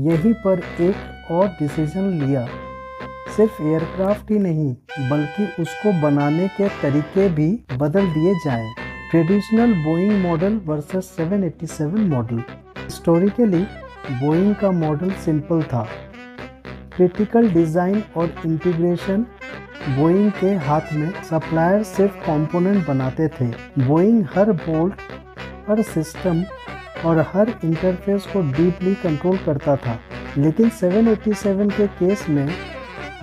Speaker 1: यहीं पर एक और डिसीजन लिया। सिर्फ एयरक्राफ्ट ही नहीं बल्कि उसको बनाने के तरीके भी बदल दिए जाएं। Traditional Boeing model versus 787 model. Historically Boeing का मॉडल सिंपल था, क्रिटिकल डिज़ाइन और इंटीग्रेशन बोइंग के हाथ में। सप्लायर सिर्फ कंपोनेंट बनाते थे। बोइंग हर बोल्ट, हर सिस्टम और हर इंटरफेस को डीपली कंट्रोल करता था। लेकिन 787 के केस में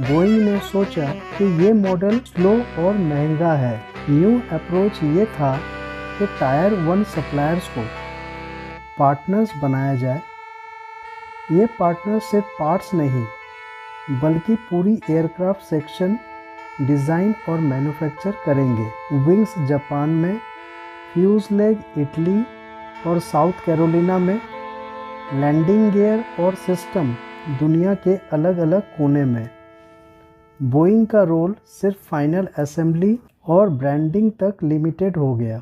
Speaker 1: बोइंग ने सोचा कि ये मॉडल स्लो और महंगा है। न्यू अप्रोच ये था कि टायर 1 सप्लायर्स को पार्टनर्स बनाया जाए। ये पार्टनर सिर्फ पार्ट्स नहीं बल्कि पूरी एयरक्राफ्ट सेक्शन डिज़ाइन और मैन्युफैक्चर करेंगे। विंग्स जापान में, फ्यूज़लेज इटली और साउथ कैरोलिना में, लैंडिंग गियर और सिस्टम दुनिया के अलग अलग कोने में। बोइंग का रोल सिर्फ फाइनल असेंबली और ब्रांडिंग तक लिमिटेड हो गया।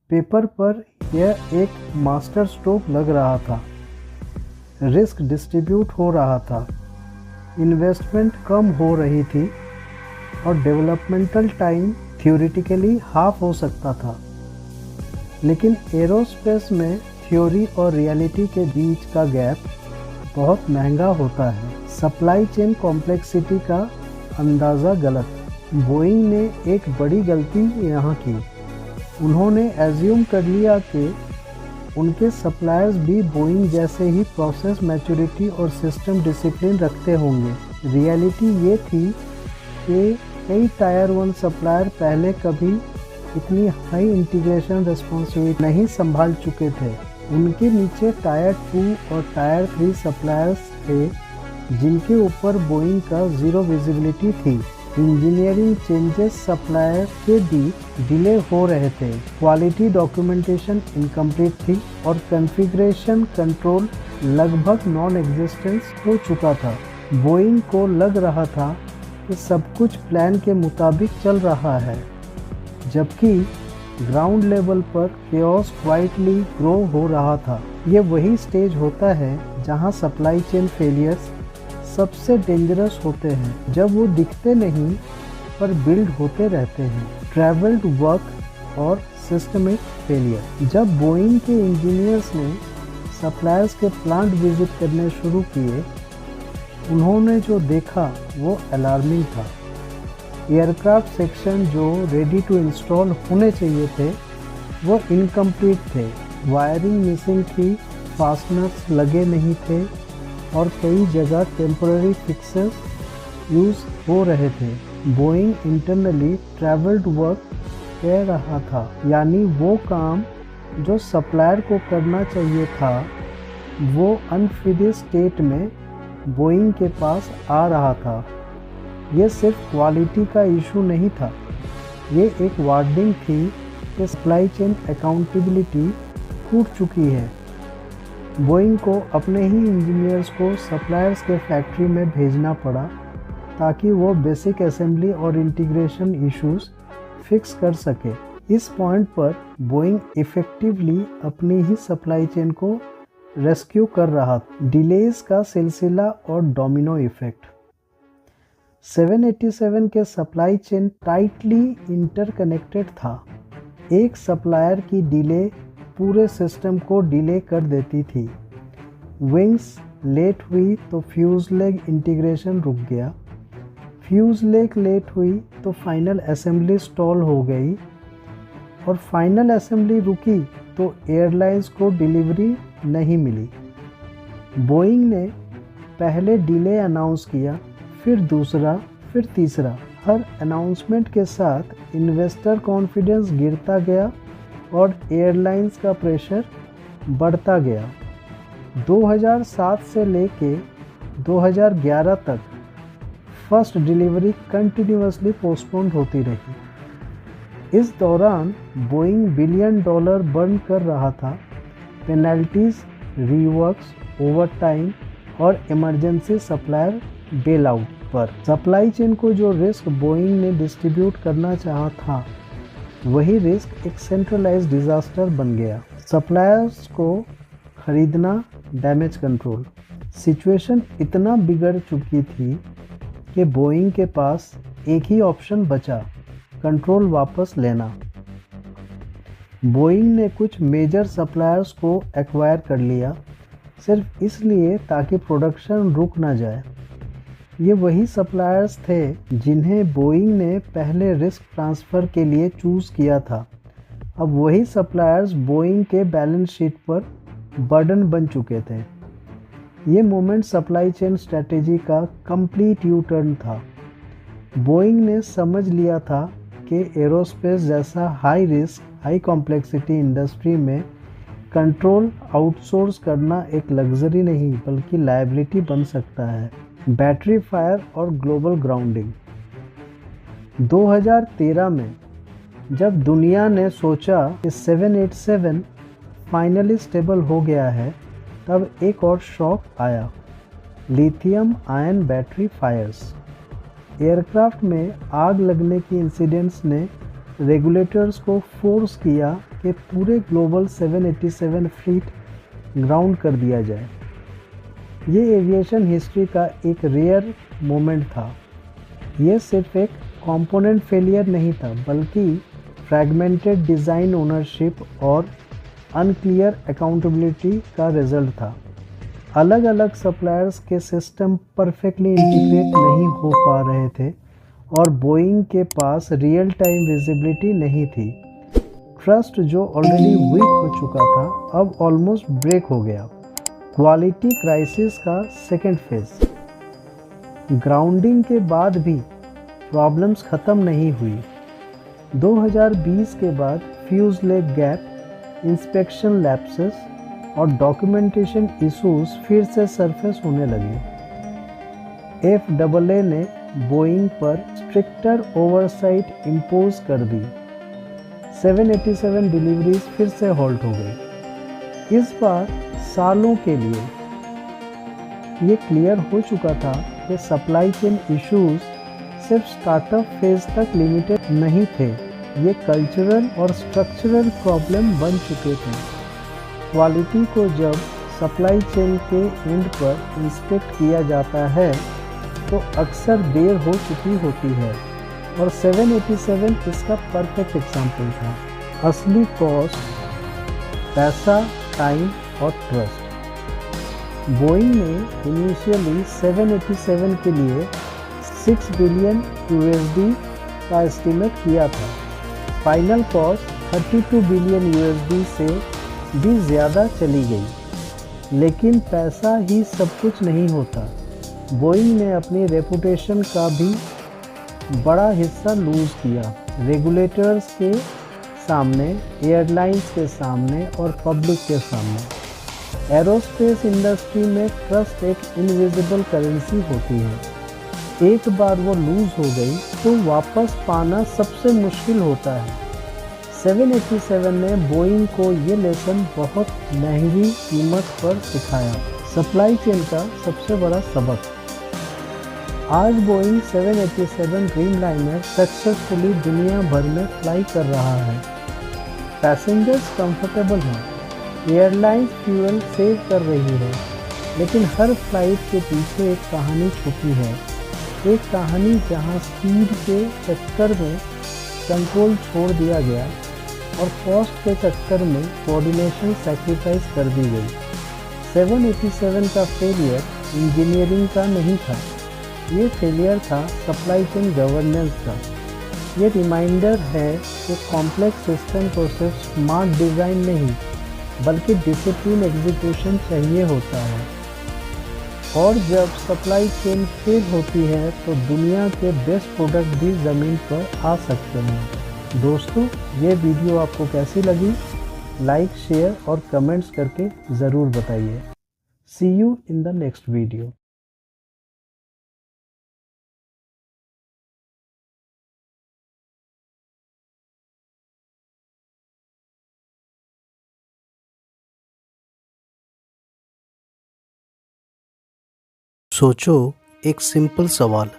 Speaker 1: पेपर पर यह एक मास्टर स्ट्रोक लग रहा था। रिस्क डिस्ट्रीब्यूट हो रहा था, इन्वेस्टमेंट कम हो रही थी और डेवलपमेंटल टाइम थ्योरेटिकली हाफ हो सकता था। लेकिन एरोस्पेस में थ्योरी और रियलिटी के बीच का गैप बहुत महंगा होता है। सप्लाई चेन कॉम्प्लेक्सिटी का अंदाज़ा गलत। बोइंग ने एक बड़ी गलती यहाँ की। उन्होंने एज्यूम कर लिया कि उनके सप्लायर्स भी बोइंग जैसे ही प्रोसेस मैच्योरिटी और सिस्टम डिसिप्लिन रखते होंगे। रियलिटी ये थी कि कई टायर 1 सप्लायर पहले कभी इतनी हाई इंटीग्रेशन रिस्पॉन्सिबिलिटी नहीं संभाल चुके थे। उनके नीचे टायर 2 और टायर 3 सप्लायर्स थे जिनके ऊपर बोइंग का ज़ीरो विजिबिलिटी थी। इंजीनियरिंग चेंजेस सप्लायर के बीच डिले हो रहे थे, क्वालिटी डॉक्यूमेंटेशन इनकम्प्लीट थी और कॉन्फ़िगरेशन कंट्रोल लगभग नॉन एग्जिस्टेंस हो चुका था। बोइंग को लग रहा था कि सब कुछ प्लान के मुताबिक चल रहा है, जबकि ग्राउंड लेवल पर केओस क्वाइटली ग्रो हो रहा था। ये वही स्टेज होता है जहां सप्लाई चेन फेलियर्स सबसे डेंजरस होते हैं, जब वो दिखते नहीं पर बिल्ड होते रहते हैं। ट्रैवल्ड वर्क और सिस्टमिक फेलियर। जब बोइंग के इंजीनियर्स ने सप्लायर्स के प्लांट विजिट करने शुरू किए, उन्होंने जो देखा वो अलार्मिंग था। एयरक्राफ्ट सेक्शन जो रेडी टू इंस्टॉल होने चाहिए थे वो इनकम्प्लीट थे। वायरिंग मिसिंग थी, फास्टनर्स लगे नहीं थे और कई जगह टेम्पररी फिक्सेस यूज़ हो रहे थे। बोइंग इंटरनली ट्रैवल्ड वर्क कह रहा था, यानी वो काम जो सप्लायर को करना चाहिए था वो अनफिनिश्ड स्टेट में बोइंग के पास आ रहा था। ये सिर्फ क्वालिटी का इशू नहीं था, ये एक वार्निंग थी कि सप्लाई चेन अकाउंटेबिलिटी टूट चुकी है। बोइंग को अपने ही इंजीनियर्स को सप्लायर्स के फैक्ट्री में भेजना पड़ा ताकि वो बेसिक असेंबली और इंटीग्रेशन इश्यूज फिक्स कर सके। इस पॉइंट पर बोइंग इफ़ेक्टिवली अपनी ही सप्लाई चेन को रेस्क्यू कर रहा था। डिलेज का सिलसिला और डोमिनो इफेक्ट। 787 के सप्लाई चेन टाइटली इंटरकनेक्टेड था। एक सप्लायर की डिले पूरे सिस्टम को डिले कर देती थी। विंग्स लेट हुई तो फ्यूज़लेज इंटीग्रेशन रुक गया, फ्यूज़लेज लेट हुई तो फाइनल असेंबली स्टॉल हो गई और फाइनल असेंबली रुकी तो एयरलाइंस को डिलीवरी नहीं मिली। बोइंग ने पहले डिले अनाउंस किया, फिर दूसरा, फिर तीसरा। हर अनाउंसमेंट के साथ इन्वेस्टर कॉन्फिडेंस गिरता गया और एयरलाइंस का प्रेशर बढ़ता गया। 2007 से लेके 2011 तक फर्स्ट डिलीवरी कंटिन्यूअसली पोस्टपोन्ड होती रही। इस दौरान बोइंग $1 बिलियन बर्न कर रहा था। पेनल्टीज, रीवर्क्स, ओवरटाइम और इमरजेंसी सप्लायर बेल आउट पर। सप्लाई चेन को जो रिस्क बोइंग ने डिस्ट्रीब्यूट करना चाहा था, वही रिस्क एक सेंट्रलाइज्ड डिजास्टर बन गया। सप्लायर्स को खरीदना, डैमेज कंट्रोल। सिचुएशन इतना बिगड़ चुकी थी कि बोइंग के पास एक ही ऑप्शन बचा, कंट्रोल वापस लेना। बोइंग ने कुछ मेजर सप्लायर्स को एक्वायर कर लिया, सिर्फ इसलिए ताकि प्रोडक्शन रुक ना जाए। ये वही सप्लायर्स थे जिन्हें बोइंग ने पहले रिस्क ट्रांसफ़र के लिए चूज़ किया था। अब वही सप्लायर्स बोइंग के बैलेंस शीट पर बर्डन बन चुके थे। ये मोमेंट सप्लाई चेन स्ट्रेटेजी का कंप्लीट यू टर्न था। बोइंग ने समझ लिया था कि एरोस्पेस जैसा high risk, high complexity industry में कंट्रोल आउटसोर्स करना एक लग्जरी नहीं बल्कि लायबिलिटी बन सकता है। बैटरी फायर और ग्लोबल ग्राउंडिंग। 2013 में जब दुनिया ने सोचा कि 787 फाइनली स्टेबल हो गया है, तब एक और शॉक आया, lithium ion battery fires. Aircraft में आग लगने की इंसिडेंट्स ने रेगुलेटर्स को फोर्स किया कि पूरे ग्लोबल 787 फ्लीट ग्राउंड कर दिया जाए। ये एविएशन हिस्ट्री का एक रेयर मोमेंट था। ये सिर्फ एक कंपोनेंट फेलियर नहीं था बल्कि फ्रैगमेंटेड डिज़ाइन ओनरशिप और अनक्लियर अकाउंटेबिलिटी का रिजल्ट था। अलग अलग सप्लायर्स के सिस्टम परफेक्टली इंटीग्रेट नहीं हो पा रहे थे और बोइंग के पास रियल टाइम विजिबिलिटी नहीं थी। ट्रस्ट जो ऑलरेडी वीक हो चुका था अब ऑलमोस्ट ब्रेक हो गया। क्वालिटी क्राइसिस का सेकेंड फेज। ग्राउंडिंग के बाद भी प्रॉब्लम्स ख़त्म नहीं हुई। 2020 के बाद फ्यूज़लेज गैप, इंस्पेक्शन लैप्सेस और डॉक्यूमेंटेशन इश्यूज फिर से सरफेस होने लगे। FAA ने बोइंग पर स्ट्रिक्टर ओवरसाइट इम्पोज कर दी। 787 डिलीवरीज फिर से हॉल्ट हो गई। इस बार सालों के लिए ये क्लियर हो चुका था कि सप्लाई चेन इश्यूज सिर्फ स्टार्टअप फेज तक लिमिटेड नहीं थे, ये कल्चरल और स्ट्रक्चरल प्रॉब्लम बन चुके थे। क्वालिटी को जब सप्लाई चेन के एंड पर इंस्पेक्ट किया जाता है तो अक्सर देर हो चुकी होती है और 787 इसका परफेक्ट एग्जाम्पल था। असली कॉस्ट, पैसा, टाइम और ट्रस्ट। बोइंग ने इनिशियली 787 के लिए $6 बिलियन का एस्टिमेट किया था। फाइनल कॉस्ट $32 बिलियन से भी ज़्यादा चली गई। लेकिन पैसा ही सब कुछ नहीं होता। बोइंग ने अपनी रेपुटेशन का भी बड़ा हिस्सा लूज़ किया। रेगुलेटर्स के सामने, एयरलाइंस के सामने और पब्लिक के सामने। एरोस्पेस इंडस्ट्री में ट्रस्ट एक इनविजिबल करेंसी होती है। एक बार वो लूज़ हो गई तो वापस पाना सबसे मुश्किल होता है। 787 ने बोइंग को ये लेसन बहुत महंगी कीमत पर सिखाया। सप्लाई चेन का सबसे बड़ा सबक। आज बोइंग 787 ड्रीमलाइनर सक्सेसफुली दुनिया भर में फ्लाई कर रहा है। पैसेंजर्स कंफर्टेबल हैं, एयरलाइंस फ्यूल सेव कर रही है, लेकिन हर फ्लाइट के पीछे एक कहानी छुपी है। एक कहानी जहां स्पीड के चक्कर में कंट्रोल छोड़ दिया गया और कॉस्ट के चक्कर में कोऑर्डिनेशन सैक्रिफाइस कर दी गई। 787 का फेलियर इंजीनियरिंग का नहीं था, ये फेलियर था सप्लाई चेन गवर्नेंस का। ये रिमाइंडर है कि कॉम्प्लेक्स सिस्टम को सिर्फ स्मार्ट डिज़ाइन नहीं बल्कि डिसिप्लिन एग्जीक्यूशन चाहिए होता है। और जब सप्लाई चेन फेल होती है तो दुनिया के बेस्ट प्रोडक्ट भी ज़मीन पर आ सकते हैं। दोस्तों, ये वीडियो आपको कैसी लगी? लाइक, शेयर और कमेंट्स करके ज़रूर बताइए। See you in the next video.
Speaker 2: सोचो एक सिंपल सवाल,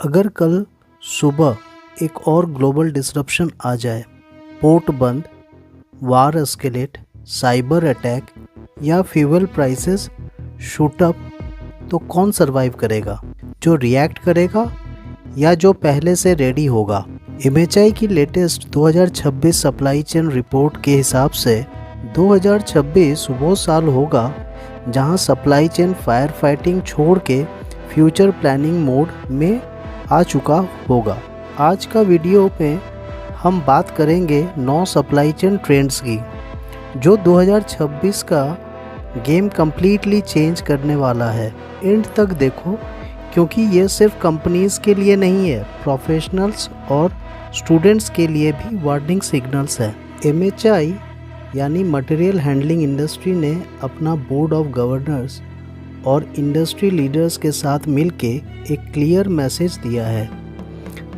Speaker 2: अगर कल सुबह एक और ग्लोबल डिसरप्शन आ जाए, पोर्ट बंद, वार एस्केलेट, साइबर अटैक या फ्यूल प्राइसेस शूट अप, तो कौन सरवाइव करेगा? जो रिएक्ट करेगा या जो पहले से रेडी होगा? MHI की लेटेस्ट 2026 सप्लाई चेन रिपोर्ट के हिसाब से 2026 वो साल होगा जहां सप्लाई चेन फायर फाइटिंग छोड़ के
Speaker 1: फ्यूचर प्लानिंग मोड में आ चुका होगा। आज का वीडियो में हम बात करेंगे 9 सप्लाई चेन ट्रेंड्स की जो 2026 का गेम कम्प्लीटली चेंज करने वाला है। एंड तक देखो क्योंकि ये सिर्फ कंपनीज़ के लिए नहीं है, प्रोफेशनल्स और स्टूडेंट्स के लिए भी वार्निंग सिग्नल्स है। MHI यानी मटेरियल हैंडलिंग इंडस्ट्री ने अपना बोर्ड ऑफ गवर्नर्स और इंडस्ट्री लीडर्स के साथ मिलके एक क्लियर मैसेज दिया है।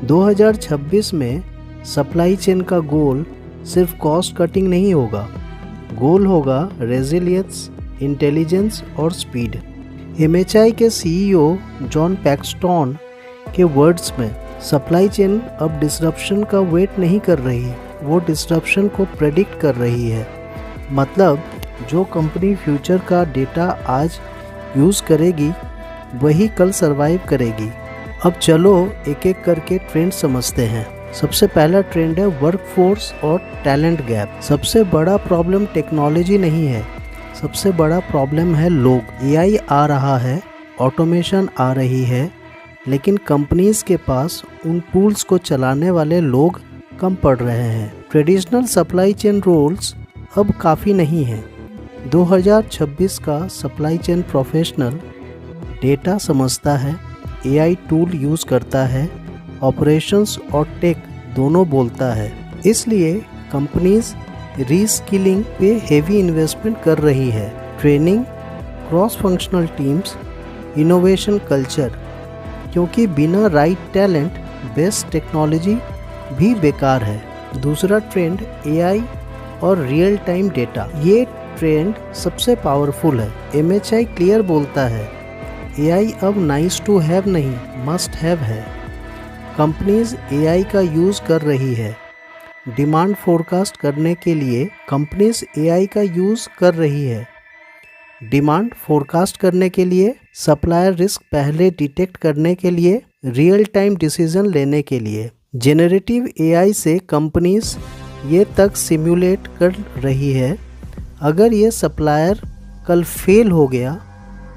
Speaker 1: 2026 में सप्लाई चेन का गोल सिर्फ कॉस्ट कटिंग नहीं होगा, गोल होगा रेजिलियंस, इंटेलिजेंस और स्पीड। MHI के CEO जॉन पैक्सटन के वर्ड्स में सप्लाई चेन अब डिसरप्शन का वेट नहीं कर रही, वो डिसरप्शन को प्रेडिक्ट कर रही है। मतलब जो कंपनी फ्यूचर का डेटा आज यूज़ करेगी वही कल सरवाइव करेगी। अब चलो एक एक करके ट्रेंड समझते हैं। सबसे पहला ट्रेंड है वर्कफोर्स और टैलेंट गैप। सबसे बड़ा प्रॉब्लम टेक्नोलॉजी नहीं है, सबसे बड़ा प्रॉब्लम है लोग। AI आ रहा है, ऑटोमेशन आ रही है, लेकिन कंपनीज़ के पास उन टूल्स को चलाने वाले लोग कम पड़ रहे हैं। ट्रेडिशनल सप्लाई चेन रोल्स अब काफ़ी नहीं हैं। 2026 का सप्लाई चेन प्रोफेशनल डेटा समझता है, AI टूल यूज़ करता है, ऑपरेशंस और टेक दोनों बोलता है। इसलिए कंपनीज रीस्किलिंग पे हेवी इन्वेस्टमेंट कर रही है। Training, cross functional teams, innovation culture, क्योंकि बिना राइट टैलेंट बेस्ट टेक्नोलॉजी भी बेकार है। दूसरा ट्रेंड AI और रियल टाइम डेटा। ये ट्रेंड सबसे पावरफुल है। MHI क्लियर बोलता है AI अब नाइस टू हैव नहीं, मस्ट हैव है। कंपनीज AI का यूज़ कर रही है डिमांड फोरकास्ट करने के लिए। कंपनीज AI का यूज़ कर रही है डिमांड फोरकास्ट करने के लिए, सप्लायर रिस्क पहले डिटेक्ट करने के लिए, रियल टाइम डिसीजन लेने के लिए। जेनरेटिव AI से कंपनीज ये तक सिमुलेट कर रही है अगर ये सप्लायर कल फेल हो गया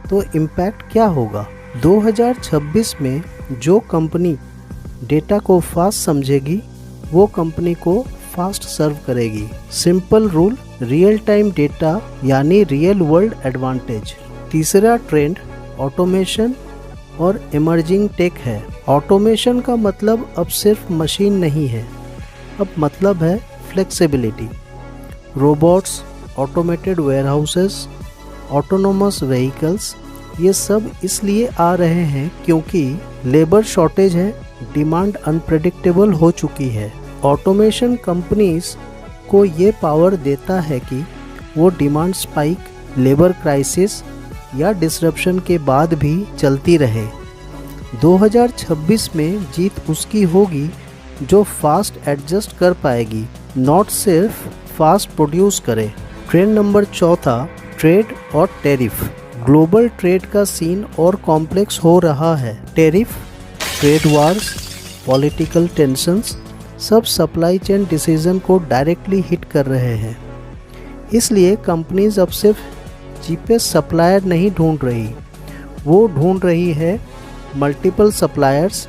Speaker 1: तो इम्पैक्ट क्या होगा। 2026 में जो कंपनी डेटा को फास्ट समझेगी वो कंपनी को फास्ट सर्व करेगी। Simple rule, real time data यानी रियल वर्ल्ड एडवांटेज। तीसरा ट्रेंड ऑटोमेशन और इमर्जिंग टेक है। ऑटोमेशन का मतलब अब सिर्फ मशीन नहीं है, अब मतलब है flexibility. Robots, automated warehouses, autonomous vehicles, ये सब इसलिए आ रहे हैं क्योंकि लेबर शॉर्टेज है, डिमांड अनप्रेडिक्टेबल हो चुकी है। ऑटोमेशन कंपनीज को ये पावर देता है कि वो डिमांड स्पाइक, लेबर क्राइसिस या डिसरप्शन के बाद भी चलती रहे। 2026 में जीत उसकी होगी जो फास्ट एडजस्ट कर पाएगी, नॉट सिर्फ फास्ट प्रोड्यूस करे। ट्रेंड नंबर चौथा, ट्रेड और टैरिफ। ग्लोबल ट्रेड का सीन और कॉम्प्लेक्स हो रहा है। Tariff, trade wars, political tensions सब सप्लाई चेन डिसीजन को डायरेक्टली हिट कर रहे हैं। इसलिए कंपनीज अब सिर्फ चीपेस्ट सप्लायर नहीं ढूंढ रही, वो ढूंढ रही है multiple suppliers,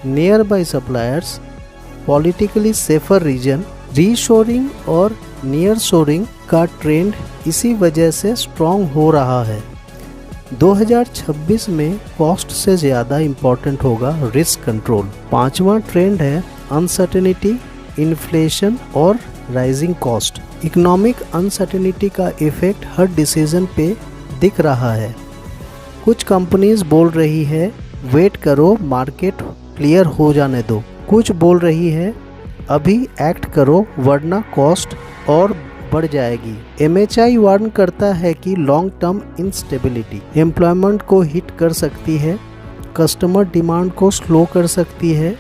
Speaker 1: nearby suppliers, politically safer region. Reshoring और नियर शोरिंग का ट्रेंड इसी वजह से स्ट्रॉन्ग हो रहा है। 2026 में कॉस्ट से ज़्यादा इम्पॉर्टेंट होगा रिस्क कंट्रोल। पांचवा ट्रेंड है अनसर्टेनिटी, इन्फ्लेशन और राइजिंग कॉस्ट। इकोनॉमिक अनसर्टेनिटी का इफेक्ट हर डिसीजन पे दिख रहा है। कुछ कंपनीज बोल रही है वेट करो, मार्केट क्लियर हो जाने दो। कुछ बोल रही है अभी एक्ट करो वरना कॉस्ट और बढ़ जाएगी। MHI वार्न करता है कि लॉन्ग टर्म इंस्टेबिलिटी एम्प्लॉयमेंट को हिट कर सकती है, कस्टमर डिमांड को स्लो कर सकती है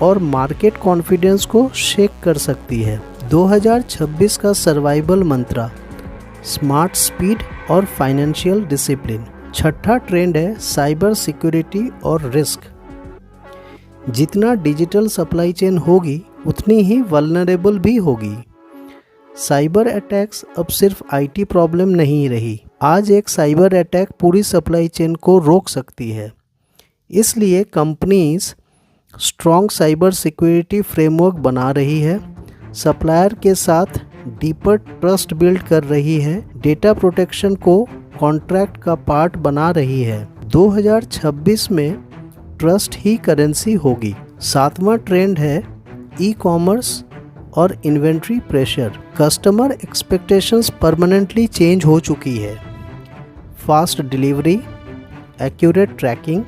Speaker 1: और मार्केट कॉन्फिडेंस को शेक कर सकती है। 2026 का सर्वाइवल मंत्रा स्मार्ट स्पीड और फाइनेंशियल डिसिप्लिन। छठा ट्रेंड है साइबर सिक्योरिटी और रिस्क। जितना डिजिटल सप्लाई चेन होगी उतनी ही वल्नरेबल भी होगी। साइबर अटैक्स अब सिर्फ IT प्रॉब्लम नहीं रही। आज एक साइबर अटैक पूरी सप्लाई चेन को रोक सकती है। इसलिए companies strong cyber security framework बना रही है, सप्लायर के साथ डीपर ट्रस्ट बिल्ड कर रही है, डेटा प्रोटेक्शन को कॉन्ट्रैक्ट का पार्ट बना रही है। 2026 में ट्रस्ट ही करेंसी होगी। 7वां ट्रेंड है ई कॉमर्स और inventory pressure. Customer expectations permanently change हो चुकी है। Fast delivery, accurate tracking,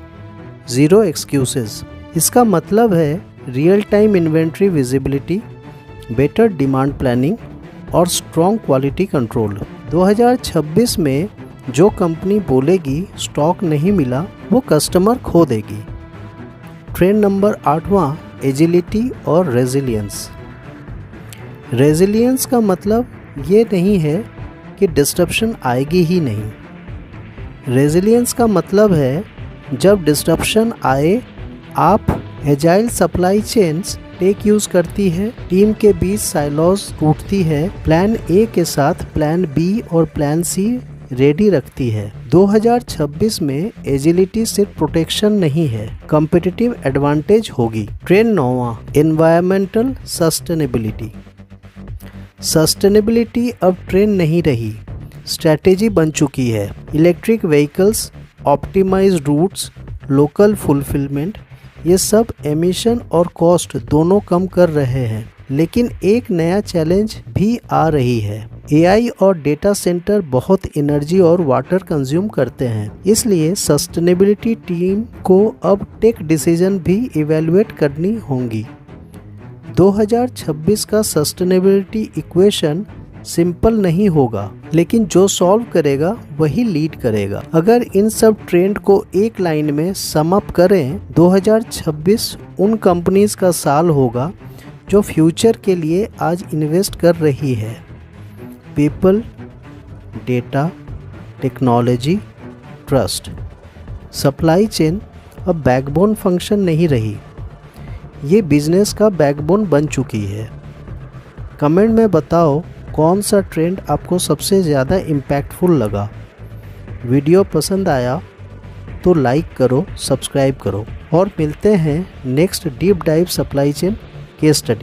Speaker 1: zero excuses. इसका मतलब है real time inventory visibility, better demand planning और स्ट्रॉन्ग क्वालिटी कंट्रोल। 2026 में जो कंपनी बोलेगी स्टॉक नहीं मिला, वो कस्टमर खो देगी। ट्रेंड नंबर 8वां, एजिलिटी और रेजिलियंस। रेजिलियंस का मतलब ये नहीं है कि डिस्ट्रप्शन आएगी ही नहीं। रेजिलियंस का मतलब है जब डिस्ट्रप्शन आए, आप agile supply chains tech use करती है, टीम के बीच साइलोज टूटती है, प्लान ए के साथ प्लान बी और प्लान सी रेडी रखती है। 2026 में एजिलिटी सिर्फ प्रोटेक्शन नहीं है, कॉम्पिटिटिव एडवांटेज होगी। ट्रेंड 9वां, एनवायरमेंटल सस्टेनेबिलिटी। सस्टेनेबिलिटी अब ट्रेंड नहीं रही, स्ट्रैटेजी बन चुकी है। Electric vehicles, optimized routes, local fulfillment, ये सब एमिशन और कॉस्ट दोनों कम कर रहे हैं। लेकिन एक नया चैलेंज भी आ रही है। एआई और डेटा सेंटर बहुत एनर्जी और वाटर कंज्यूम करते हैं, इसलिए सस्टेनेबिलिटी टीम को अब टेक डिसीजन भी इवैल्यूएट करनी होंगी। 2026 का सस्टेनेबिलिटी इक्वेशन सिंपल नहीं होगा, लेकिन जो सॉल्व करेगा वही लीड करेगा। अगर इन सब ट्रेंड को एक लाइन में सम अप करें, 2026 उन कंपनीज का साल होगा जो फ्यूचर के लिए आज इन्वेस्ट कर रही है। People, data, technology, trust. Supply chain अब बैकबोन फंक्शन नहीं रही, ये बिजनेस का बैकबोन बन चुकी है। कमेंट में बताओ कौन सा ट्रेंड आपको सबसे ज़्यादा इम्पैक्टफुल लगा। वीडियो पसंद आया तो लाइक करो, सब्सक्राइब करो और मिलते हैं next deep dive supply chain case study.